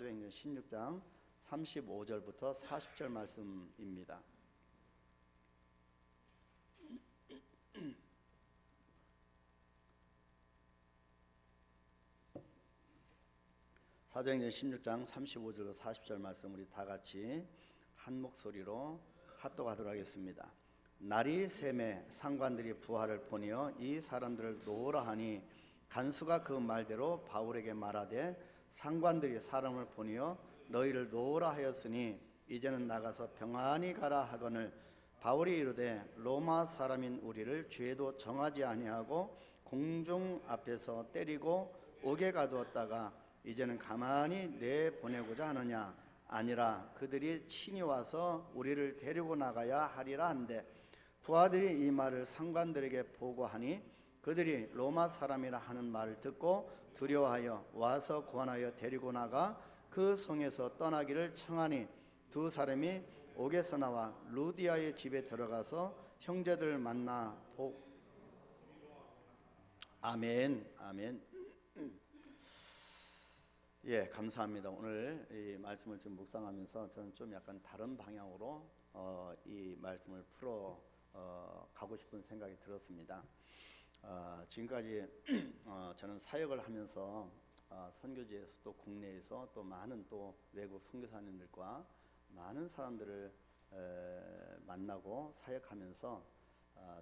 사도행전 16장 35절부터 40절 말씀입니다. 사도행전 16장 35절부터 40절 말씀 우리 다 같이 한 목소리로 합독하도록 하겠습니다. 날이 새매 상관들이 부하를 보내어 이 사람들을 놓으라 하니 간수가 그 말대로 바울에게 말하되 상관들이 사람을 보내어 너희를 놓으라 하였으니 이제는 나가서 평안히 가라 하거늘 바울이 이르되 로마 사람인 우리를 죄도 정하지 아니하고 공중 앞에서 때리고 옥에 가두었다가 이제는 가만히 내보내고자 하느냐? 아니라 그들이 친히 와서 우리를 데리고 나가야 하리라 한데 부하들이 이 말을 상관들에게 보고하니 그들이 로마 사람이라 하는 말을 듣고 두려워하여 와서 권하여 데리고 나가 그 성에서 떠나기를 청하니 두 사람이 옥에서 나와 루디아의 집에 들어가서 형제들을 만나 아멘. 예, 감사합니다. 오늘 이 말씀을 좀 묵상하면서 저는 좀 약간 다른 방향으로 이 말씀을 풀어 가고 싶은 생각이 들었습니다. 지금까지 저는 사역을 하면서 선교지에서 또 국내에서 또 많은 또 외국 선교사님들과 많은 사람들을 만나고 사역하면서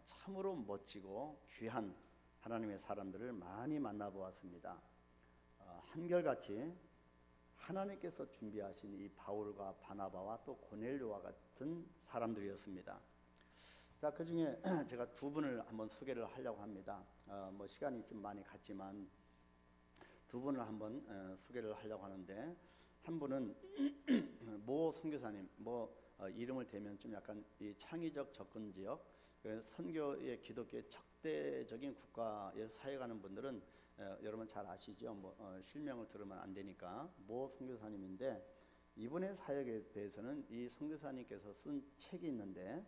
참으로 멋지고 귀한 하나님의 사람들을 많이 만나보았습니다. 한결같이 하나님께서 준비하신 이 바울과 바나바와 또 고넬료와 같은 사람들이었습니다. 자, 그 중에 제가 두 분을 한번 소개를 하려고 합니다. 뭐 시간이 좀 많이 갔지만 두 분을 한번 소개를 하려고 하는데, 한 분은 모 선교사님, 이름을 대면 좀 약간 이 창의적 접근 지역, 선교의 기독교의 적대적인 국가에서 사역하는 분들은 여러분 잘 아시죠? 실명을 들으면 안 되니까 모 선교사님인데, 이분의 사역에 대해서는 이 선교사님께서 쓴 책이 있는데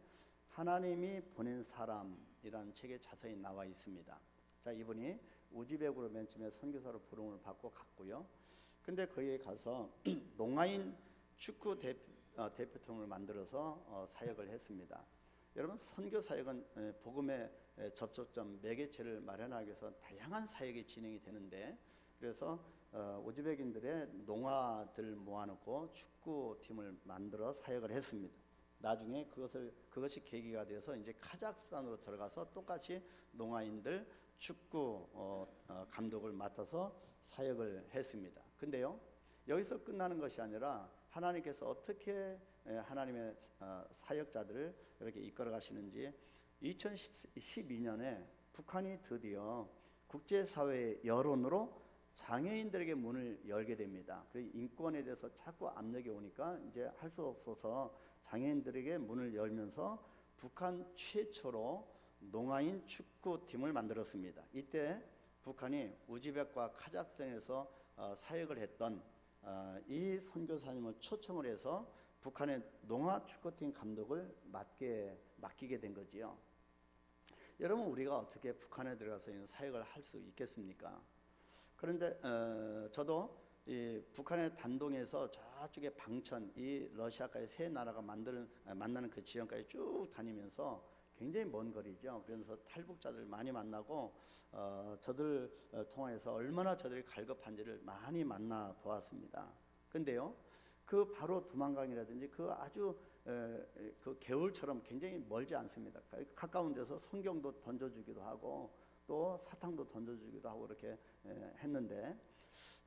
하나님이 보낸 사람이라는 책에 자세히 나와 있습니다. 자, 이분이 우즈벡으로 맨 처음에 선교사로 부름을 받고 갔고요. 근데 거기에 가서 농아인 축구 대표팀을 만들어서 사역을 했습니다. 여러분, 선교 사역은 복음의 접촉점, 매개체를 마련하기 위해서 다양한 사역이 진행이 되는데, 그래서 우즈벡인들의 농아들 모아놓고 축구팀을 만들어 사역을 했습니다. 나중에 그것이 계기가 되어서 이제 카자흐스탄으로 들어가서 똑같이 농아인들 축구 감독을 맡아서 사역을 했습니다. 근데요, 여기서 끝나는 것이 아니라 하나님께서 어떻게 하나님의 사역자들을 이렇게 이끌어 가시는지 2012년에 북한이 드디어 국제사회의 여론으로 장애인들에게 문을 열게 됩니다. 그래서 인권에 대해서 자꾸 압력이 오니까 이제 할 수 없어서 장애인들에게 문을 열면서 북한 최초로 농아인 축구팀을 만들었습니다. 이때 북한이 우즈벡과 카자흐스탄에서 사역을 했던 이 선교사님을 초청을 해서 북한의 농아 축구팀 감독을 맡기게 된 거지요. 여러분, 우리가 어떻게 북한에 들어가서 이런 사역을 할 수 있겠습니까? 그런데 저도 이 북한의 단동에서 저쪽에 방천, 이 러시아까지 세 나라가 만나는 그 지역까지 쭉 다니면서 굉장히 먼 거리죠. 그래서 탈북자들 많이 만나고 저들 통해서 얼마나 저들이 갈급한지를 많이 만나 보았습니다. 근데요, 그 바로 두만강이라든지 그 아주 그 개울처럼 굉장히 멀지 않습니다. 가까운 데서 성경도 던져주기도 하고 또 사탕도 던져주기도 하고 이렇게 했는데,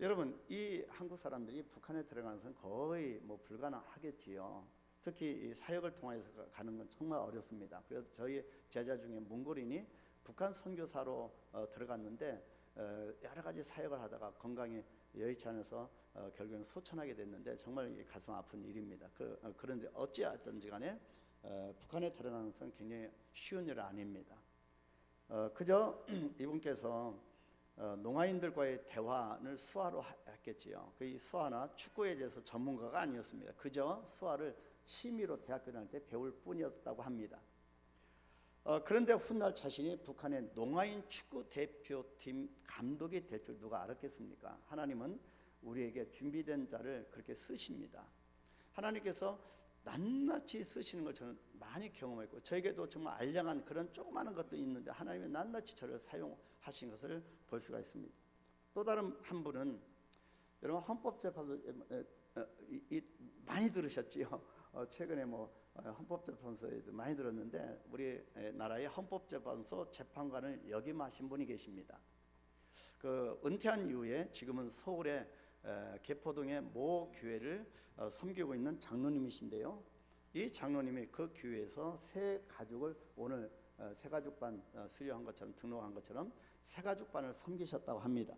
여러분, 이 한국 사람들이 북한에 들어가는 것은 거의 불가능하겠지요. 특히 이 사역을 통해서 가는 건 정말 어렵습니다. 그래서 저희 제자 중에 몽골인이 북한 선교사로 들어갔는데 여러 가지 사역을 하다가 건강이 여의치 않아서 결국엔 소천하게 됐는데 정말 가슴 아픈 일입니다. 그런데 어찌하든지 간에 북한에 들어가는 것은 굉장히 쉬운 일은 아닙니다. 그저 이분께서 농아인들과의 대화를 수화로 했겠지요. 그 수화나 축구에 대해서 전문가가 아니었습니다. 그저 수화를 취미로 대학교 다닐 때 배울 뿐이었다고 합니다. 그런데 훗날 자신이 북한의 농아인 축구 대표팀 감독이 될 줄 누가 알았겠습니까? 하나님은 우리에게 준비된 자를 그렇게 쓰십니다. 하나님께서 낱낱이 쓰시는 걸 저는 많이 경험했고, 저에게도 정말 알량한 그런 조그마한 것도 있는데 하나님이 낱낱이 저를 사용하신 것을 볼 수가 있습니다. 또 다른 한 분은, 여러분 헌법재판소 많이 들으셨지요? 최근에 헌법재판소에도 많이 들었는데, 우리 나라의 헌법재판소 재판관을 역임하신 분이 계십니다. 그 은퇴한 이후에 지금은 서울의 개포동의 모 교회를 섬기고 있는 장로님이신데요. 이 장로님이 그 교회에서 새 가족을 오늘 새 가족반 수료한 것처럼, 등록한 것처럼 새 가족반을 섬기셨다고 합니다.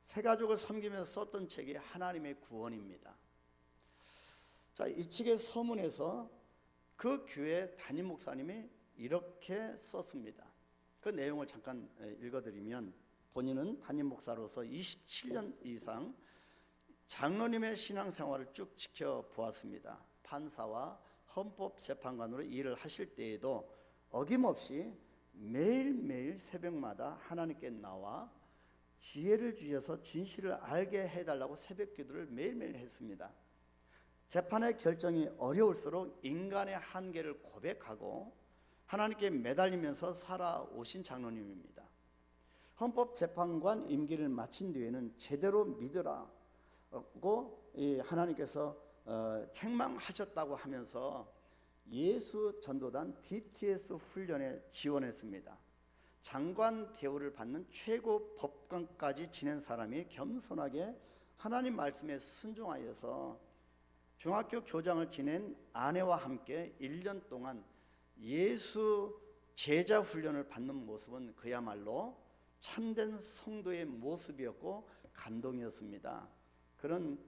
새 가족을 섬기면서 썼던 책이 하나님의 구원입니다. 자, 이 책의 서문에서 그 교회 담임 목사님이 이렇게 썼습니다. 그 내용을 잠깐 읽어드리면, 본인은 담임 목사로서 27년 이상 장로님의 신앙생활을 쭉 지켜보았습니다. 판사와 헌법재판관으로 일을 하실 때에도 어김없이 매일매일 새벽마다 하나님께 나와 지혜를 주셔서 진실을 알게 해달라고 새벽 기도를 매일매일 했습니다. 재판의 결정이 어려울수록 인간의 한계를 고백하고 하나님께 매달리면서 살아오신 장로님입니다. 헌법재판관 임기를 마친 뒤에는 제대로 믿으라고 하나님께서 책망하셨다고 하면서 예수 전도단 DTS 훈련에 지원했습니다. 장관 대우를 받는 최고 법관까지 지낸 사람이 겸손하게 하나님 말씀에 순종하여서 중학교 교장을 지낸 아내와 함께 1년 동안 예수 제자 훈련을 받는 모습은 그야말로 참된 성도의 모습이었고 감동이었습니다. 그런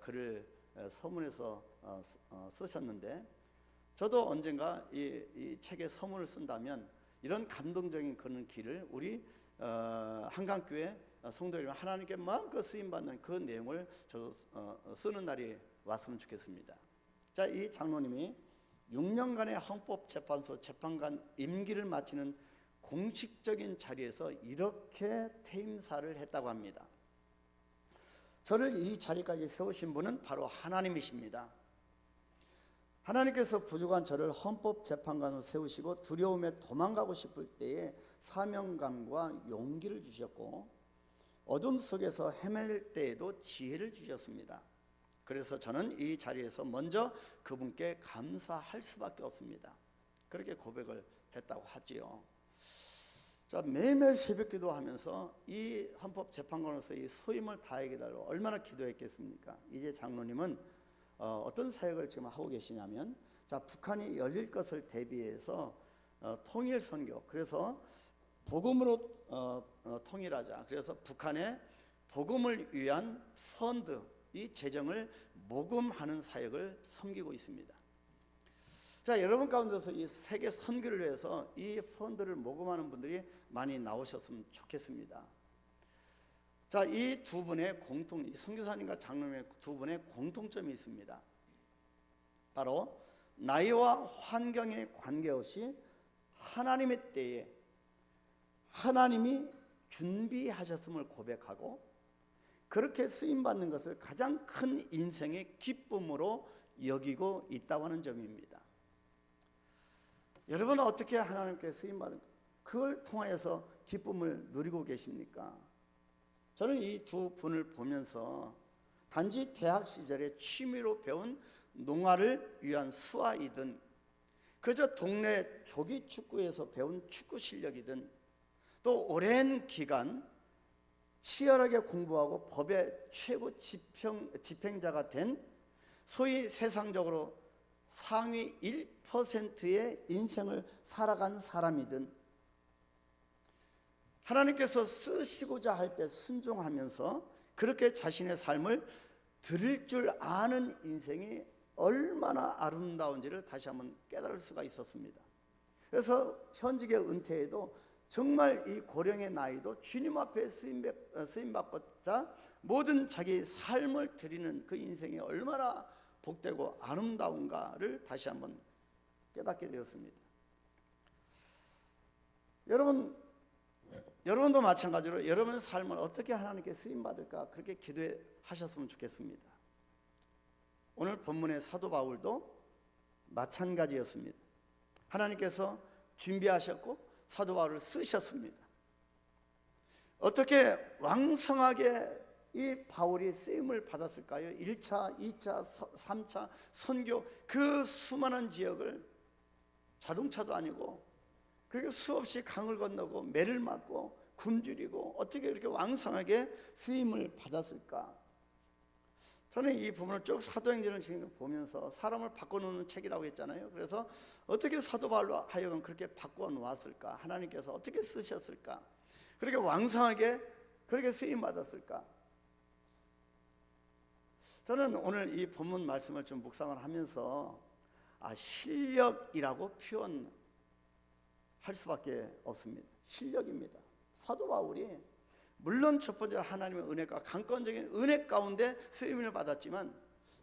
글을 서문에서 쓰셨는데, 저도 언젠가 이 책에 서문을 쓴다면 이런 감동적인 그런 길을 우리 한강교회 성도들이 하나님께 마음껏 쓰임받는 그 내용을 저도 쓰는 날이 왔으면 좋겠습니다. 자, 이 장로님이 6년간의 헌법재판소 재판관 임기를 마치는 공식적인 자리에서 이렇게 퇴임사를 했다고 합니다. 저를 이 자리까지 세우신 분은 바로 하나님이십니다. 하나님께서 부족한 저를 헌법재판관으로 세우시고 두려움에 도망가고 싶을 때에 사명감과 용기를 주셨고, 어둠 속에서 헤맬 때에도 지혜를 주셨습니다. 그래서 저는 이 자리에서 먼저 그분께 감사할 수밖에 없습니다. 그렇게 고백을 했다고 하지요. 자, 매일매일 새벽 기도하면서 이 헌법재판관으로서 이 소임을 다하게 달라고 얼마나 기도했겠습니까? 이제 장로님은 어떤 사역을 지금 하고 계시냐면, 자, 북한이 열릴 것을 대비해서 통일 선교, 그래서 복음으로 통일하자, 그래서 북한의 복음을 위한 펀드, 이 재정을 모금하는 사역을 섬기고 있습니다. 자, 여러분 가운데서 이 세계 선교를 위해서 이 펀드를 모금하는 분들이 많이 나오셨으면 좋겠습니다. 자, 이 두 분의 이 선교사님과 장로님의 두 분의 공통점이 있습니다. 바로 나이와 환경에 관계없이 하나님의 때에 하나님이 준비하셨음을 고백하고, 그렇게 쓰임받는 것을 가장 큰 인생의 기쁨으로 여기고 있다고 하는 점입니다. 여러분은 어떻게 하나님께 쓰임받은 그걸 통하여서 기쁨을 누리고 계십니까? 저는 이 두 분을 보면서 단지 대학 시절에 취미로 배운 농아를 위한 수화이든, 그저 동네 조기 축구에서 배운 축구 실력이든, 또 오랜 기간 치열하게 공부하고 법의 최고 집행자가 된 소위 세상적으로 상위 1%의 인생을 살아간 사람이든, 하나님께서 쓰시고자 할 때 순종하면서 그렇게 자신의 삶을 드릴 줄 아는 인생이 얼마나 아름다운지를 다시 한번 깨달을 수가 있었습니다. 그래서 현직의 은퇴에도 정말 이 고령의 나이도 주님 앞에 쓰임받고자 모든 자기 삶을 드리는 그 인생이 얼마나 복되고 아름다운가를 다시 한번 깨닫게 되었습니다. 여러분, 여러분도 마찬가지로 여러분의 삶을 어떻게 하나님께 쓰임받을까 그렇게 기도하셨으면 좋겠습니다. 오늘 본문의 사도 바울도 마찬가지였습니다. 하나님께서 준비하셨고 사도 바울을 쓰셨습니다. 어떻게 왕성하게 이 바울이 쓰임을 받았을까요? 1차, 2차, 3차 선교 그 수많은 지역을 자동차도 아니고 그리고 수없이 강을 건너고 매를 맞고 굶주리고 어떻게 이렇게 왕성하게 쓰임을 받았을까? 저는 이 부분을 쭉 사도행전을 지금 보면서 사람을 바꿔놓는 책이라고 했잖아요. 그래서 어떻게 사도 바울로 하여금 그렇게 바꿔놓았을까? 하나님께서 어떻게 쓰셨을까? 그렇게 왕성하게 그렇게 쓰임 받았을까? 저는 오늘 이 본문 말씀을 좀 묵상을 하면서 실력이라고 표현할 수밖에 없습니다. 실력입니다. 사도 바울이 물론 첫 번째 하나님의 은혜가 강권적인 은혜 가운데 쓰임을 받았지만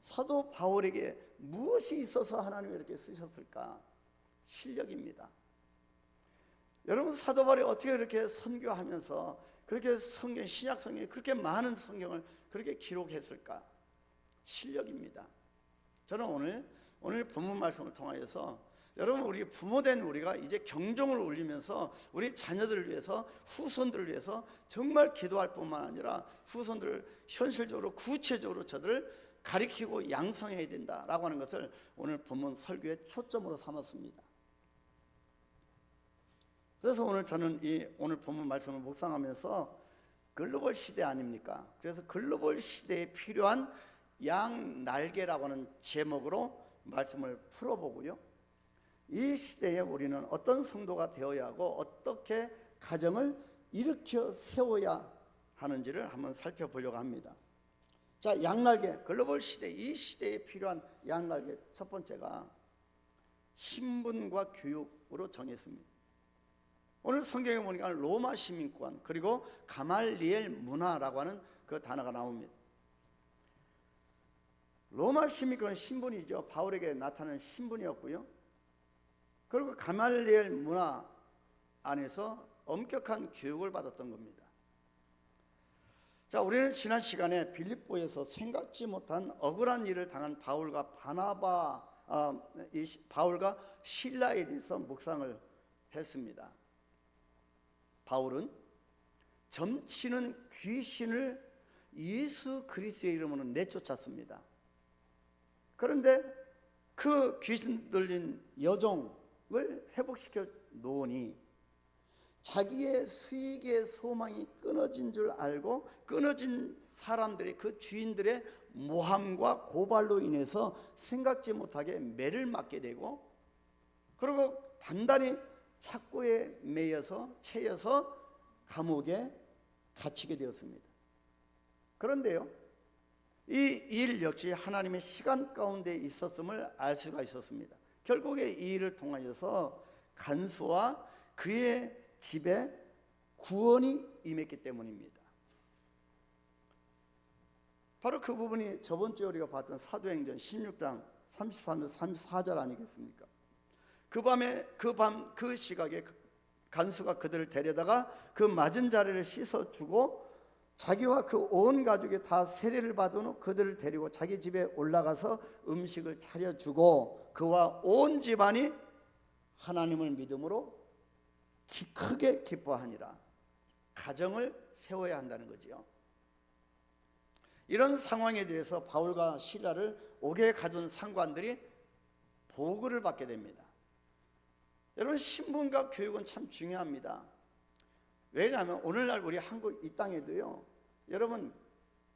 사도 바울에게 무엇이 있어서 하나님이 이렇게 쓰셨을까? 실력입니다. 여러분 사도 바울이 어떻게 이렇게 선교하면서 그렇게 성경 신약 성경에 그렇게 많은 성경을 그렇게 기록했을까? 실력입니다. 저는 오늘 본문 말씀을 통하여서 여러분 우리 부모된 우리가 이제 경종을 울리면서 우리 자녀들을 위해서 후손들을 위해서 정말 기도할 뿐만 아니라 후손들을 현실적으로 구체적으로 저들을 가리키고 양성해야 된다라고 하는 것을 오늘 본문 설교의 초점으로 삼았습니다. 그래서 오늘 저는 오늘 본문 말씀을 묵상하면서 글로벌 시대 아닙니까? 그래서 글로벌 시대에 필요한 양날개라고 하는 제목으로 말씀을 풀어보고요. 이 시대에 우리는 어떤 성도가 되어야 하고 어떻게 가정을 일으켜 세워야 하는지를 한번 살펴보려고 합니다. 자, 양날개, 글로벌 시대, 이 시대에 필요한 양날개 첫 번째가 신분과 교육으로 정했습니다. 오늘 성경에 보니까 로마 시민권 그리고 가말리엘 문화라고 하는 그 단어가 나옵니다. 로마 시민권은 신분이죠. 바울에게 나타나는 신분이었고요. 그리고 가말리엘 문화 안에서 엄격한 교육을 받았던 겁니다. 자, 우리는 지난 시간에 빌립보에서 생각지 못한 억울한 일을 당한 바울과 바울과 실라에 대해서 묵상을 했습니다. 바울은 점치는 귀신을 예수 그리스도의 이름으로 내쫓았습니다. 그런데 그 귀신 들린 여종을 회복시켜 놓으니 자기의 수익의 소망이 끊어진 줄 알고 끊어진 사람들이 그 주인들의 모함과 고발로 인해서 생각지 못하게 매를 맞게 되고 그리고 단단히 착고에 매여서 채여서 감옥에 갇히게 되었습니다. 그런데요, 이 일 역시 하나님의 시간 가운데 있었음을 알 수가 있었습니다. 결국에 이 일을 통하여서 간수와 그의 집에 구원이 임했기 때문입니다. 바로 그 부분이 저번 주에 우리가 봤던 사도행전 16장 33절 34절 아니겠습니까? 그 시각에 간수가 그들을 데려다가 그 맞은 자리를 씻어주고 자기와 그 온 가족이 다 세례를 받은 후 그들을 데리고 자기 집에 올라가서 음식을 차려주고 그와 온 집안이 하나님을 믿음으로 크게 기뻐하니라. 가정을 세워야 한다는 거지요. 이런 상황에 대해서 바울과 실라를 옥에 가둔 상관들이 보고를 받게 됩니다. 여러분 신분과 교육은 참 중요합니다. 왜냐하면 오늘날 우리 한국 이 땅에도요, 여러분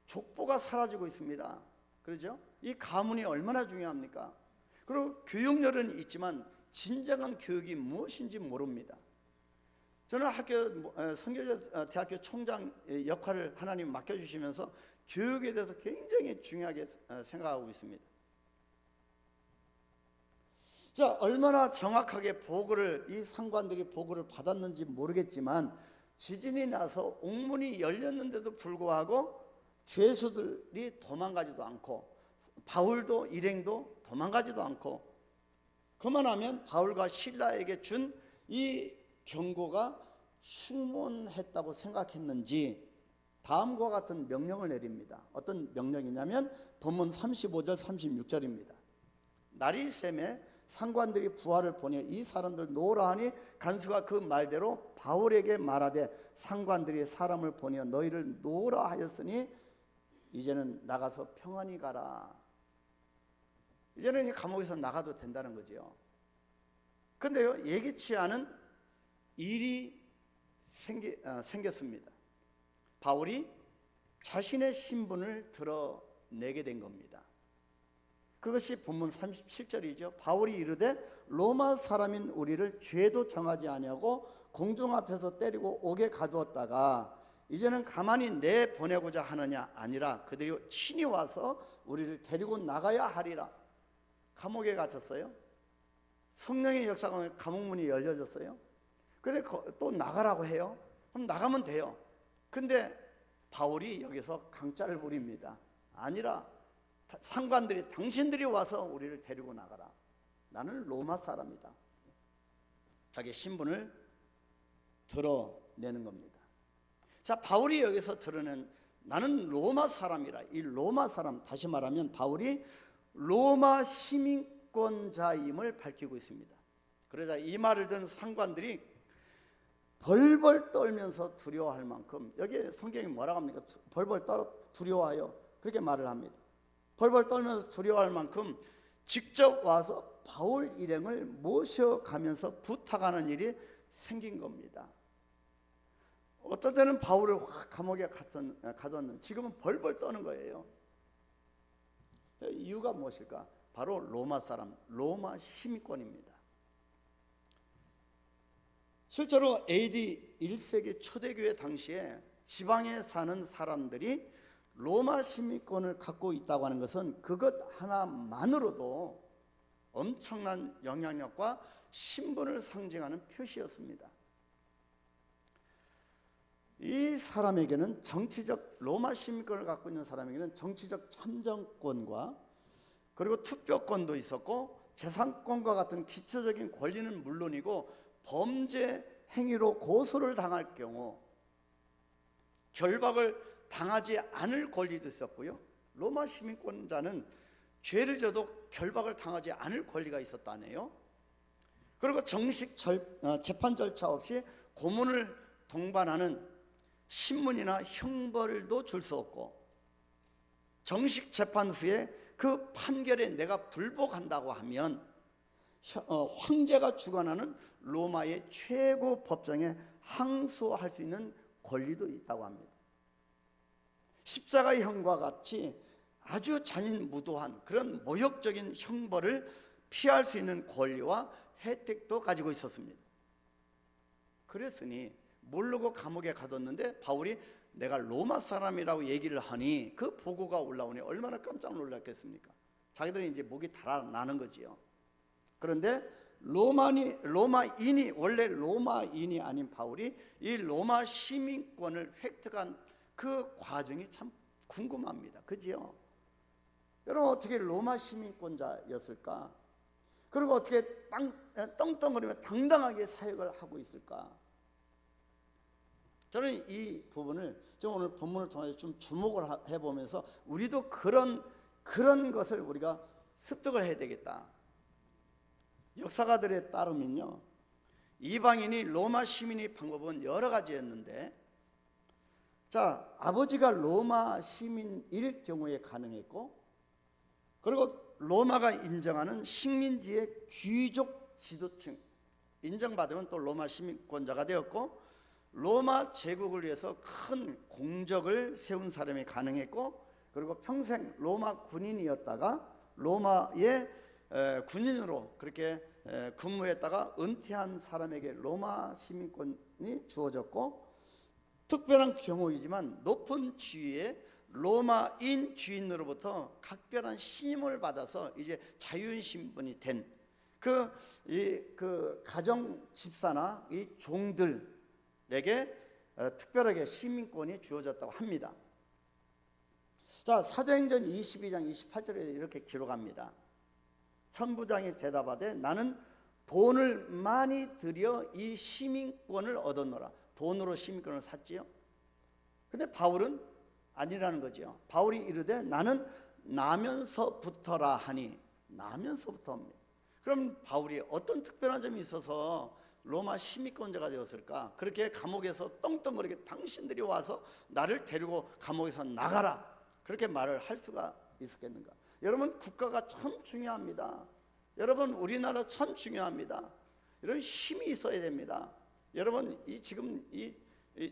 족보가 사라지고 있습니다. 그렇죠? 이 가문이 얼마나 중요합니까? 그리고 교육열은 있지만 진정한 교육이 무엇인지 모릅니다. 저는 선교제 대학교 총장 역할을 하나님 맡겨주시면서 교육에 대해서 굉장히 중요하게 생각하고 있습니다. 자, 얼마나 정확하게 이 상관들이 보고를 받았는지 모르겠지만 지진이 나서 옥문이 열렸는데도 불구하고 죄수들이 도망가지도 않고 바울도 일행도 도망가지도 않고 그만하면 바울과 실라에게 준 이 경고가 충분했다고 생각했는지 다음과 같은 명령을 내립니다. 어떤 명령이냐면 본문 35절 36절입니다. 날이 새매 상관들이 부하를 보내 이 사람들 놓으라 하니 간수가 그 말대로 바울에게 말하되 상관들이 사람을 보내 너희를 놓으라 하였으니 이제는 나가서 평안히 가라. 이제는 이 감옥에서 나가도 된다는 거죠. 그런데요, 예기치 않은 일이 생겼습니다. 바울이 자신의 신분을 드러내게 된 겁니다. 그것이 본문 37절이죠. 바울이 이르되 로마 사람인 우리를 죄도 정하지 아니하고 공중 앞에서 때리고 옥에 가두었다가 이제는 가만히 내보내고자 하느냐 아니라 그들이 친히 와서 우리를 데리고 나가야 하리라. 감옥에 갇혔어요. 성령의 역사가 감옥문이 열려졌어요. 근데 또 나가라고 해요. 그럼 나가면 돼요. 근데 바울이 여기서 강짜를 부립니다. 아니라 상관들이 당신들이 와서 우리를 데리고 나가라. 나는 로마 사람이다. 자기 신분을 드러내는 겁니다. 자, 바울이 여기서 드러낸 나는 로마 사람이라. 이 로마 사람, 다시 말하면 바울이 로마 시민권자임을 밝히고 있습니다. 그러자 이 말을 듣는 상관들이 벌벌 떨면서 두려워할 만큼, 여기에 성경이 뭐라고 합니까? 벌벌 떨어 두려워하여 그렇게 말을 합니다. 벌벌 떨면서 두려워할 만큼 직접 와서 바울 일행을 모셔가면서 부탁하는 일이 생긴 겁니다. 어떤 때는 바울을 확 감옥에 가뒀는, 지금은 벌벌 떠는 거예요. 이유가 무엇일까? 바로 로마 사람, 로마 시민권입니다. 실제로 AD 1세기 초대교회 당시에 지방에 사는 사람들이 로마 시민권을 갖고 있다고 하는 것은 그것 하나만으로도 엄청난 영향력과 신분을 상징하는 표시였습니다. 이 사람에게는 정치적, 로마 시민권을 갖고 있는 사람에게는 정치적 참정권과 그리고 투표권도 있었고 재산권과 같은 기초적인 권리는 물론이고 범죄 행위로 고소를 당할 경우 결박을 당하지 않을 권리도 있었고요. 로마 시민권자는 죄를 져도 결박을 당하지 않을 권리가 있었다네요. 그리고 정식 재판 절차 없이 고문을 동반하는 신문이나 형벌도 줄 수 없고 정식 재판 후에 그 판결에 내가 불복한다고 하면 황제가 주관하는 로마의 최고 법정에 항소할 수 있는 권리도 있다고 합니다. 십자가형과 같이 아주 잔인무도한 그런 모욕적인 형벌을 피할 수 있는 권리와 혜택도 가지고 있었습니다. 그랬으니 모르고 감옥에 가뒀는데 바울이 내가 로마 사람이라고 얘기를 하니 그 보고가 올라오니 얼마나 깜짝 놀랐겠습니까? 자기들이 이제 목이 달아나는 거지요. 그런데 로마인이 원래 로마인이 아닌 바울이 이 로마 시민권을 획득한 그 과정이 참 궁금합니다. 그지요? 여러분 어떻게 로마 시민권자였을까? 그리고 어떻게 떵떵거리며 당당하게 사역을 하고 있을까? 저는 이 부분을 좀 오늘 본문을 통해서 좀 주목을 해보면서 우리도 그런 것을 우리가 습득을 해야 되겠다. 역사가들에 따르면요, 이방인이 로마 시민의 방법은 여러 가지였는데, 자, 아버지가 로마 시민일 경우에 가능했고, 그리고 로마가 인정하는 식민지의 귀족 지도층 인정받으면 또 로마 시민권자가 되었고, 로마 제국을 위해서 큰 공적을 세운 사람이 가능했고, 그리고 평생 로마 군인이었다가 로마의 군인으로 그렇게 근무했다가 은퇴한 사람에게 로마 시민권이 주어졌고, 특별한 경우이지만 높은 지위의 로마인 주인으로부터 각별한 신임을 받아서 이제 자유인 신분이 된 그 가정 집사나 이 종들에게 특별하게 시민권이 주어졌다고 합니다. 자, 사도행전 22장 28절에 이렇게 기록합니다. 천부장이 대답하되 나는 돈을 많이 들여 이 시민권을 얻었노라. 돈으로 시민권을 샀지요. 근데 바울은 아니라는 거죠. 바울이 이르되 나는 나면서부터라 하니, 나면서부터입니다. 그럼 바울이 어떤 특별한 점이 있어서 로마 시민권자가 되었을까? 그렇게 감옥에서 떵떵거리게 당신들이 와서 나를 데리고 감옥에서 나가라, 그렇게 말을 할 수가 있었겠는가? 여러분, 국가가 참 중요합니다. 여러분, 우리나라 참 중요합니다. 여러분, 힘이 있어야 됩니다. 여러분, 지금 이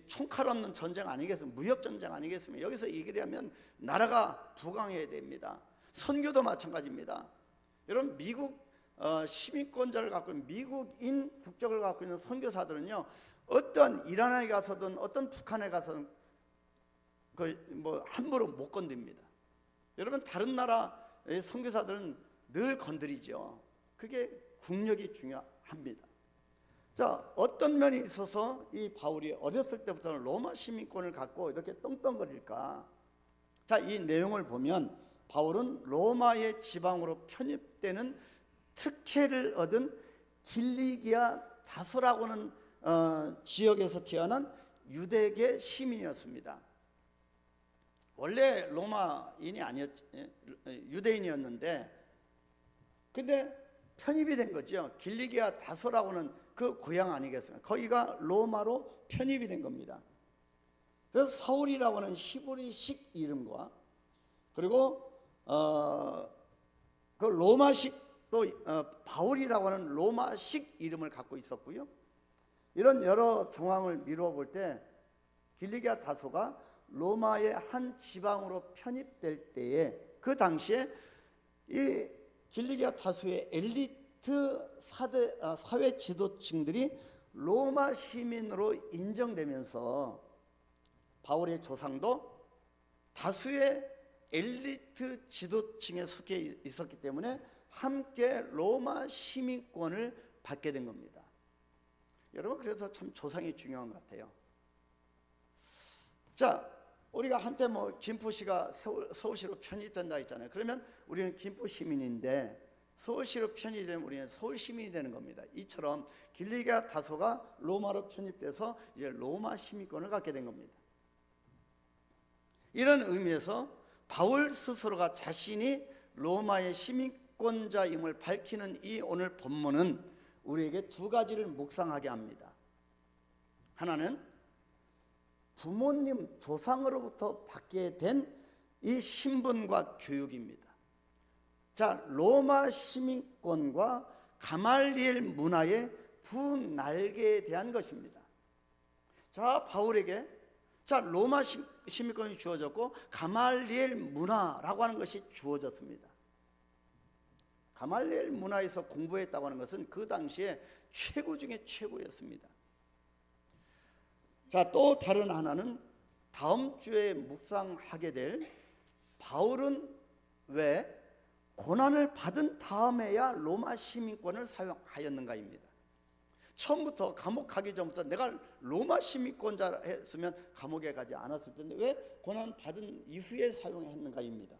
총칼 없는 전쟁 아니겠습니까? 무역 전쟁 아니겠습니까? 여기서 얘기를 하면 나라가 부강해야 됩니다. 선교도 마찬가지입니다. 여러분, 미국 시민권자를 갖고 있는, 미국인 국적을 갖고 있는 선교사들은요, 어떤 이란에 가서든 어떤 북한에 가서든 함부로 못 건듭니다. 여러분, 다른 나라의 선교사들은 늘 건드리죠. 그게 국력이 중요합니다. 자, 어떤 면이 있어서 이 바울이 어렸을 때부터는 로마 시민권을 갖고 이렇게 떵떵거릴까? 자, 이 내용을 보면 바울은 로마의 지방으로 편입되는 특혜를 얻은 길리기아 다소라고는 지역에서 태어난 유대계 시민이었습니다. 원래 로마인이 유대인이었는데, 근데 편입이 된 거죠. 길리기아 다소라고는 그 고향 아니겠습니까? 거기가 로마로 편입이 된 겁니다. 그래서 사울이라고 하는 히브리식 이름과, 그리고 그 로마식, 또 바울이라고 하는 로마식 이름을 갖고 있었고요. 이런 여러 정황을 미루어 볼 때 길리기아 다소가 로마의 한 지방으로 편입될 때에, 그 당시에 이 길리기아 다소의 엘리트 사회 지도층들이 로마 시민으로 인정되면서 바울의 조상도 다수의 엘리트 지도층에 속해 있었기 때문에 함께 로마 시민권을 받게 된 겁니다. 여러분, 그래서 참 조상이 중요한 것 같아요. 자, 우리가 한때 김포시가 서울시로 편입된다 했잖아요. 그러면 우리는 김포 시민인데 서울시로 편입되면 우리는 서울 시민이 되는 겁니다. 이처럼 길리기아 다소가 로마로 편입돼서 이제 로마 시민권을 갖게 된 겁니다. 이런 의미에서 바울 스스로가 자신이 로마의 시민권자임을 밝히는 이 오늘 본문은 우리에게 두 가지를 묵상하게 합니다. 하나는 부모님, 조상으로부터 받게 된 이 신분과 교육입니다. 자, 로마 시민권과 가말리엘 문화의 두 날개에 대한 것입니다. 자, 바울에게 로마 시민권이 주어졌고 가말리엘 문화라고 하는 것이 주어졌습니다. 가말리엘 문화에서 공부했다고 하는 것은 그 당시에 최고 중에 최고였습니다. 자, 또 다른 하나는 다음 주에 묵상하게 될 바울은 왜 고난을 받은 다음에야 로마 시민권을 사용하였는가입니다. 처음부터 감옥 가기 전부터 내가 로마 시민권자 했으면 감옥에 가지 않았을 텐데 왜 고난 받은 이후에 사용했는가입니다.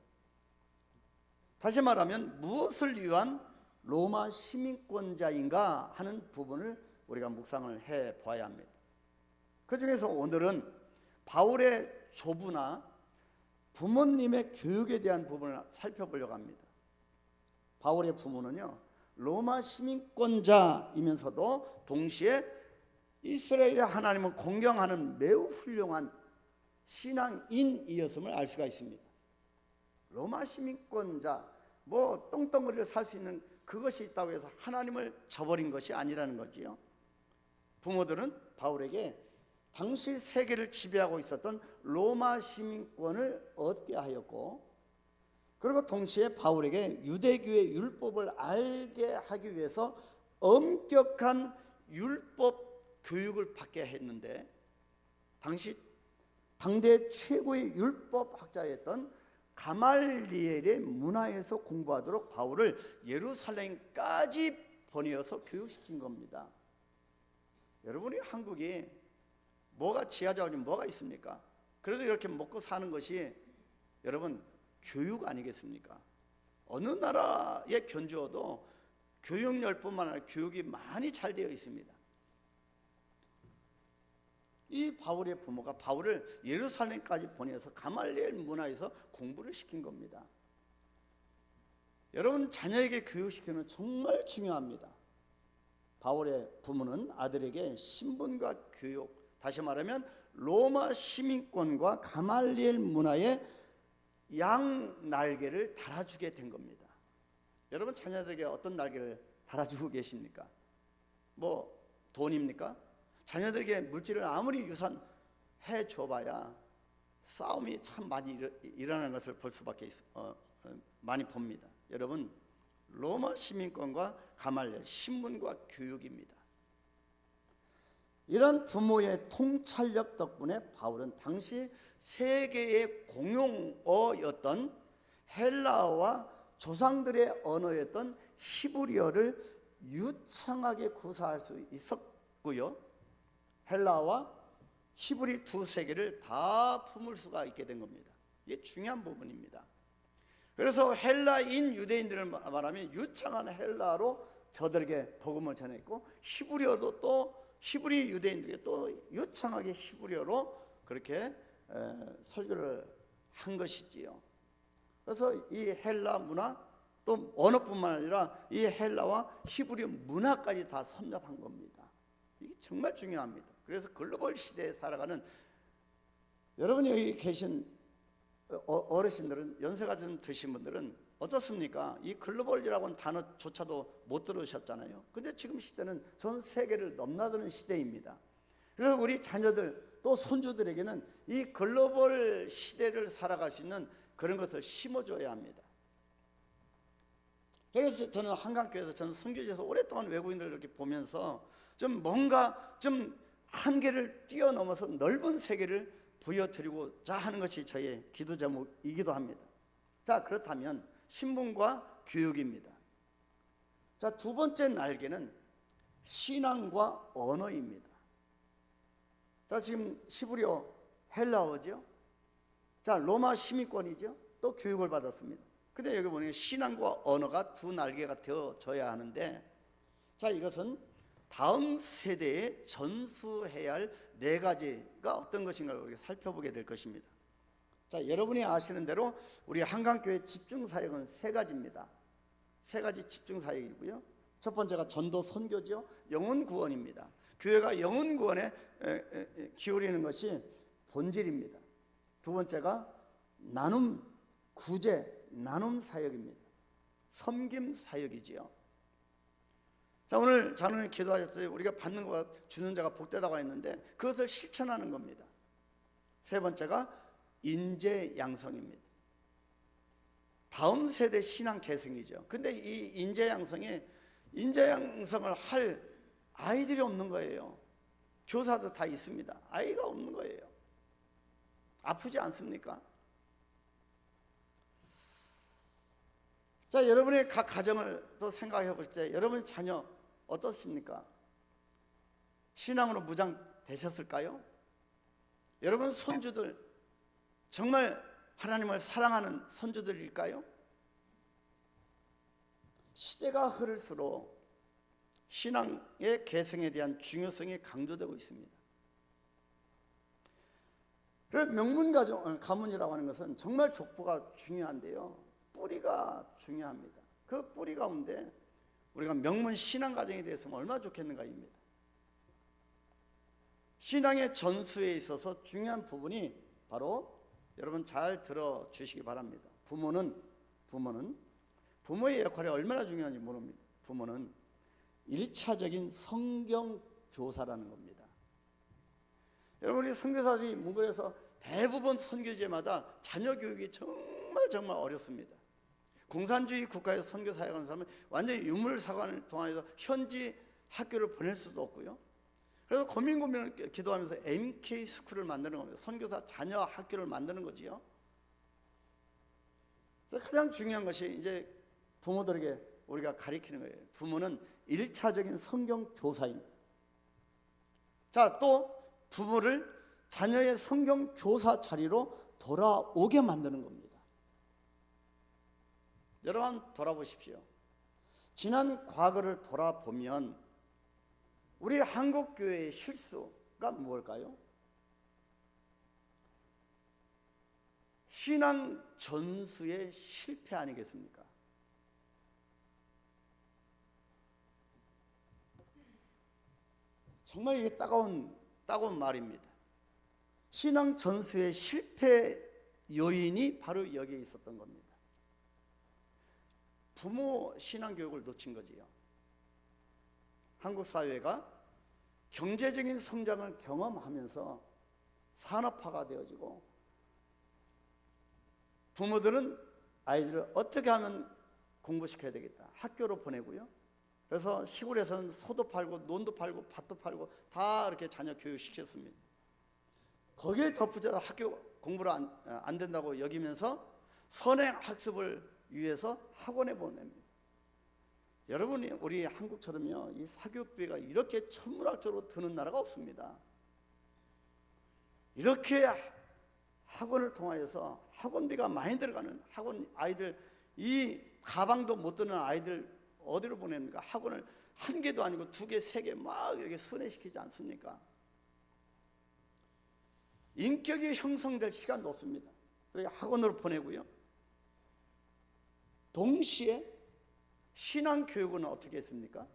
다시 말하면 무엇을 위한 로마 시민권자인가 하는 부분을 우리가 묵상을 해봐야 합니다. 그 중에서 오늘은 바울의 조부나 부모님의 교육에 대한 부분을 살펴보려고 합니다. 바울의 부모는요, 로마 시민권자이면서도 동시에 이스라엘의 하나님을 공경하는 매우 훌륭한 신앙인이었음을 알 수가 있습니다. 로마 시민권자, 똥덩어리를 살 수 있는 그것이 있다고 해서 하나님을 저버린 것이 아니라는 거지요. 부모들은 바울에게 당시 세계를 지배하고 있었던 로마 시민권을 얻게 하였고, 그리고 동시에 바울에게 유대교의 율법을 알게 하기 위해서 엄격한 율법 교육을 받게 했는데, 당대 최고의 율법학자였던 가말리엘의 문화에서 공부하도록 바울을 예루살렘까지 보내어서 교육시킨 겁니다. 여러분이 한국이 뭐가 지하자원이 뭐가 있습니까? 그래도 이렇게 먹고 사는 것이 여러분 교육 아니겠습니까? 어느 나라에 견주어도 교육열뿐만 아니라 교육이 많이 잘 되어 있습니다. 이 바울의 부모가 바울을 예루살렘까지 보내서 가말리엘 문화에서 공부를 시킨 겁니다. 여러분, 자녀에게 교육시키는 정말 중요합니다. 바울의 부모는 아들에게 신분과 교육, 다시 말하면 로마 시민권과 가말리엘 문화의 양날개를 달아주게 된 겁니다. 여러분, 자녀들에게 어떤 날개를 달아주고 계십니까? 뭐 돈입니까? 자녀들에게 물질을 아무리 유산해 줘봐야 싸움이 참 많이 일어나는 것을 볼 수밖에 많이 봅니다. 여러분, 로마 시민권과 가말리엘 신분과 교육입니다. 이런 부모의 통찰력 덕분에 바울은 당시 세계의 공용어였던 헬라어와 조상들의 언어였던 히브리어를 유창하게 구사할 수 있었고요, 헬라어와 히브리 두 세계를 다 품을 수가 있게 된 겁니다. 이게 중요한 부분입니다. 그래서 헬라인 유대인들을 말하면 유창한 헬라어로 저들에게 복음을 전했고, 히브리어도 또 히브리 유대인들에게 또 유창하게 히브리어로 그렇게 설교를 한 것이지요. 그래서 이 헬라 문화, 또 언어뿐만 아니라 이 헬라와 히브리 문화까지 다 섭렵한 겁니다. 이게 정말 중요합니다. 그래서 글로벌 시대에 살아가는 여러분이 여기 계신 어르신들은, 연세가 좀 드신 분들은 어떻습니까? 이 글로벌이라고 하는 단어조차도 못 들으셨잖아요. 근데 지금 시대는 전 세계를 넘나드는 시대입니다. 그래서 우리 자녀들 또 손주들에게는 이 글로벌 시대를 살아갈 수 있는 그런 것을 심어줘야 합니다. 그래서 저는 한강교회에서, 저는 선교지에서 오랫동안 외국인들을 이렇게 보면서 좀 뭔가 좀 한계를 뛰어넘어서 넓은 세계를 보여드리고자 하는 것이 저의 기도 제목이기도 합니다. 자, 그렇다면 신분과 교육입니다. 자, 두 번째 날개는 신앙과 언어입니다. 자, 지금 히브리어, 헬라어죠. 자, 로마 시민권이죠. 또 교육을 받았습니다. 근데 여기 보면 신앙과 언어가 두 날개가 되어져야 하는데, 자, 이것은 다음 세대에 전수해야 할 네 가지가 어떤 것인가를 우리가 살펴보게 될 것입니다. 자, 여러분이 아시는 대로 우리 한강교회 집중사역은 세 가지입니다. 세 가지 집중사역이고요. 첫 번째가 전도 선교죠. 영혼 구원입니다. 교회가 영혼 구원에 기울이는 것이 본질입니다. 두 번째가 나눔, 구제, 나눔 사역입니다. 섬김 사역이지요. 자, 오늘 장로님 기도하셨어요. 우리가 받는 것과 주는 자가 복되다고 했는데 그것을 실천하는 겁니다. 세 번째가 인재 양성입니다. 다음 세대 신앙 계승이죠. 근데 이 인재 양성을 할 아이들이 없는 거예요. 교사도 다 있습니다. 아이가 없는 거예요. 아프지 않습니까? 자, 여러분의 각 가정을 또 생각해 볼 때 여러분의 자녀 어떻습니까? 신앙으로 무장되셨을까요? 여러분 손주들 정말 하나님을 사랑하는 손주들일까요? 시대가 흐를수록 신앙의 계승에 대한 중요성이 강조되고 있습니다. 그래서 명문 가문이라고 하는 것은 정말 족보가 중요한데요, 뿌리가 중요합니다. 그 뿌리 가운데 우리가 명문 신앙 가정에 대해서 얼마나 좋겠는가입니다. 신앙의 전수에 있어서 중요한 부분이 바로, 여러분 잘 들어주시기 바랍니다. 부모의 역할이 얼마나 중요한지 모릅니다. 부모는 1차적인 성경 교사라는 겁니다. 여러분, 우리 선교사들이 문구에서 대부분 선교제마다 자녀 교육이 정말 어렵습니다. 공산주의 국가에서 선교 사역하는 사람은 완전히 유물사관을 통해서 현지 학교를 보낼 수도 없고요. 그래서 고민을 기도하면서 MK 스쿨을 만드는 겁니다. 선교사 자녀 학교를 만드는 거지요. 가장 중요한 것이 이제 부모들에게 우리가 가르치는 거예요. 부모는 1차적인 성경 교사인. 자, 또 부모를 자녀의 성경 교사 자리로 돌아오게 만드는 겁니다. 여러분 돌아보십시오. 지난 과거를 돌아보면 우리 한국교회의 실수가 무엇일까요? 신앙 전수의 실패 아니겠습니까? 정말 이게 따가운 말입니다. 신앙 전수의 실패 요인이 바로 여기에 있었던 겁니다. 부모 신앙 교육을 놓친 거지요. 한국 사회가 경제적인 성장을 경험하면서 산업화가 되어지고, 부모들은 아이들을 어떻게 하면 공부시켜야 되겠다, 학교로 보내고요. 그래서 시골에서는 소도 팔고 논도 팔고 밭도 팔고 다 이렇게 자녀 교육시켰습니다. 거기에 덧붙여 학교 공부를 안 된다고 여기면서 선행 학습을 위해서 학원에 보냅니다. 여러분이 우리 한국처럼요, 이 사교육비가 이렇게 천문학적으로 드는 나라가 없습니다. 이렇게 학원을 통하여서 학원비가 많이 들어가는 학원, 아이들 이 가방도 못 드는 아이들 어디로 보냅니까? 학원을 한 개도 아니고 두 개, 세 개 막 이렇게 순회시키지 않습니까? 인격이 형성될 시간도 없습니다. 그러니까 학원으로 보내고요. 동시에 신앙교육은 어떻게 했습니까?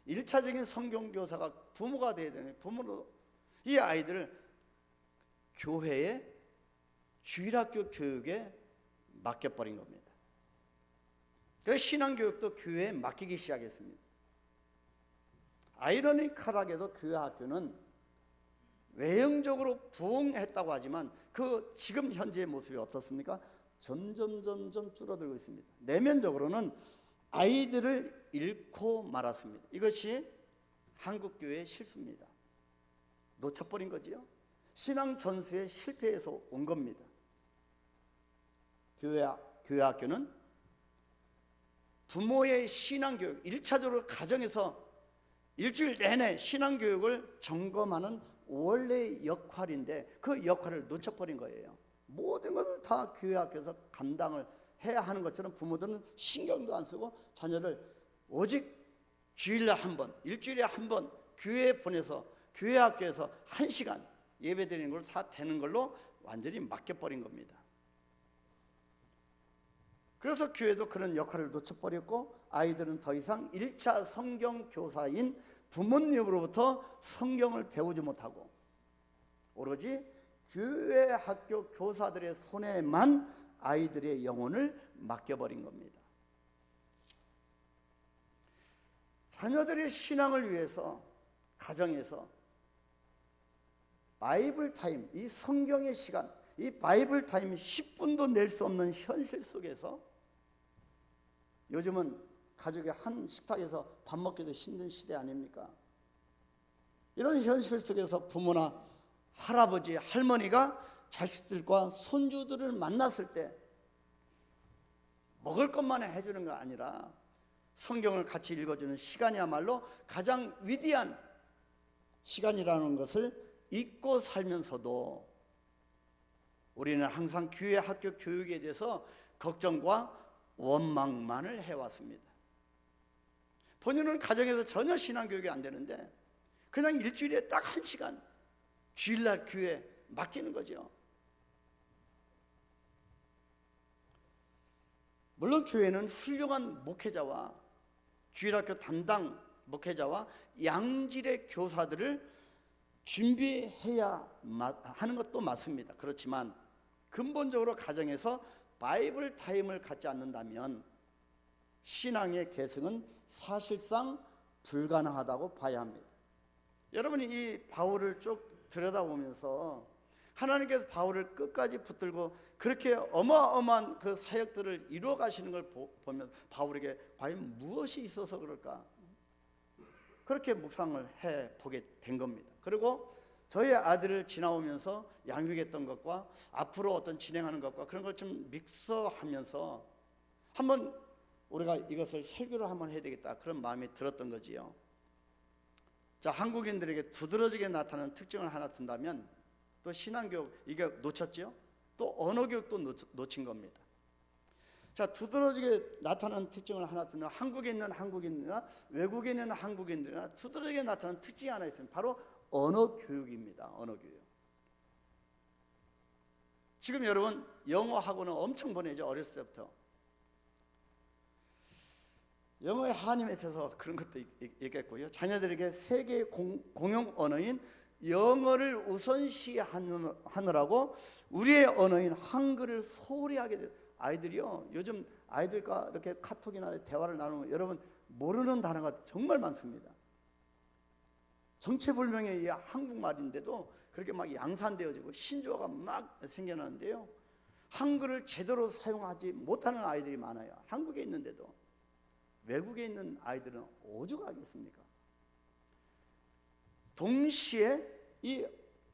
1차적인 성경교사가 부모가 돼야 되는, 부모로 이 아이들을 교회의 주일학교 교육에 맡겨버린 겁니다. 그래서 신앙교육도 교회에 맡기기 시작했습니다. 아이러니컬하게도 교회 학교는 외형적으로 부흥했다고 하지만 그 지금 현재의 모습이 어떻습니까? 점점 줄어들고 있습니다. 내면적으로는 아이들을 잃고 말았습니다. 이것이 한국교회의 실수입니다. 놓쳐버린 거지요. 신앙 전수의 실패에서 온 겁니다. 교회 학교는 부모의 신앙교육, 1차적으로 가정에서 일주일 내내 신앙교육을 점검하는 원래의 역할인데 그 역할을 놓쳐버린 거예요. 모든 것을 다 교회 학교에서 감당을 해야 하는 것처럼 부모들은 신경도 안 쓰고 자녀를 오직 주일날 한 번, 일주일에 한 번 교회에 보내서 교회 학교에서 1시간 예배 드리는 걸 다 되는 걸로 완전히 맡겨버린 겁니다. 그래서 교회도 그런 역할을 놓쳐버렸고, 아이들은 더 이상 1차 성경 교사인 부모님으로부터 성경을 배우지 못하고 오로지 교회 학교 교사들의 손에만 아이들의 영혼을 맡겨버린 겁니다. 자녀들의 신앙을 위해서 가정에서 바이블 타임, 이 성경의 시간, 이 바이블 타임 10분도 낼 수 없는 현실 속에서, 요즘은 가족이 한 식탁에서 밥 먹기도 힘든 시대 아닙니까? 이런 현실 속에서 부모나 할아버지, 할머니가 자식들과 손주들을 만났을 때 먹을 것만 해주는 거 아니라 성경을 같이 읽어주는 시간이야말로 가장 위대한 시간이라는 것을 잊고 살면서도 우리는 항상 교회 학교 교육에 대해서 걱정과 원망만을 해왔습니다. 본인은 가정에서 전혀 신앙교육이 안 되는데 그냥 일주일에 딱 1시간 주일날 교회 맡기는 거죠. 물론 교회는 훌륭한 목회자와 주일학교 담당 목회자와 양질의 교사들을 준비해야 하는 것도 맞습니다. 그렇지만 근본적으로 가정에서 바이블 타임을 갖지 않는다면 신앙의 계승은 사실상 불가능하다고 봐야 합니다. 여러분이 이 바울을 쭉 들여다보면서 하나님께서 바울을 끝까지 붙들고 그렇게 어마어마한 그 사역들을 이루어 가시는 걸 보면 바울에게 과연 무엇이 있어서 그럴까? 그렇게 묵상을 해보게 된 겁니다. 그리고 저희 아들을 지나오면서 양육했던 것과 앞으로 어떤 진행하는 것과 그런 걸 좀 믹서하면서 한번 우리가 이것을 설교를 한번 해야 되겠다, 그런 마음이 들었던 거지요. 자, 한국인들에게 두드러지게 나타나는 특징을 하나 든다면 또 신앙교육, 이게 놓쳤죠? 또 언어교육도 놓친 겁니다. 자, 두드러지게 나타나는 특징을 하나 든다. 한국에 있는 한국인이나 외국에 있는 한국인들이나 두드러지게 나타나는 특징이 하나 있습니다. 바로 언어교육입니다. 언어교육. 지금 여러분 영어 학원은 엄청 보내죠. 어렸을 때부터. 영어에 한이 맺혀서 그런 것도 있겠고요. 자녀들에게 세계 공용 언어인 영어를 우선시하느라고 우리의 언어인 한글을 소홀히 하게 돼요. 아이들이요, 요즘 아이들과 이렇게 카톡이나 대화를 나누면 여러분 모르는 단어가 정말 많습니다. 정체불명의 이 한국말인데도 그렇게 막 양산되어지고 신조어가 막 생겨나는데요, 한글을 제대로 사용하지 못하는 아이들이 많아요. 한국에 있는데도. 외국에 있는 아이들은 오죽하겠습니까? 동시에 이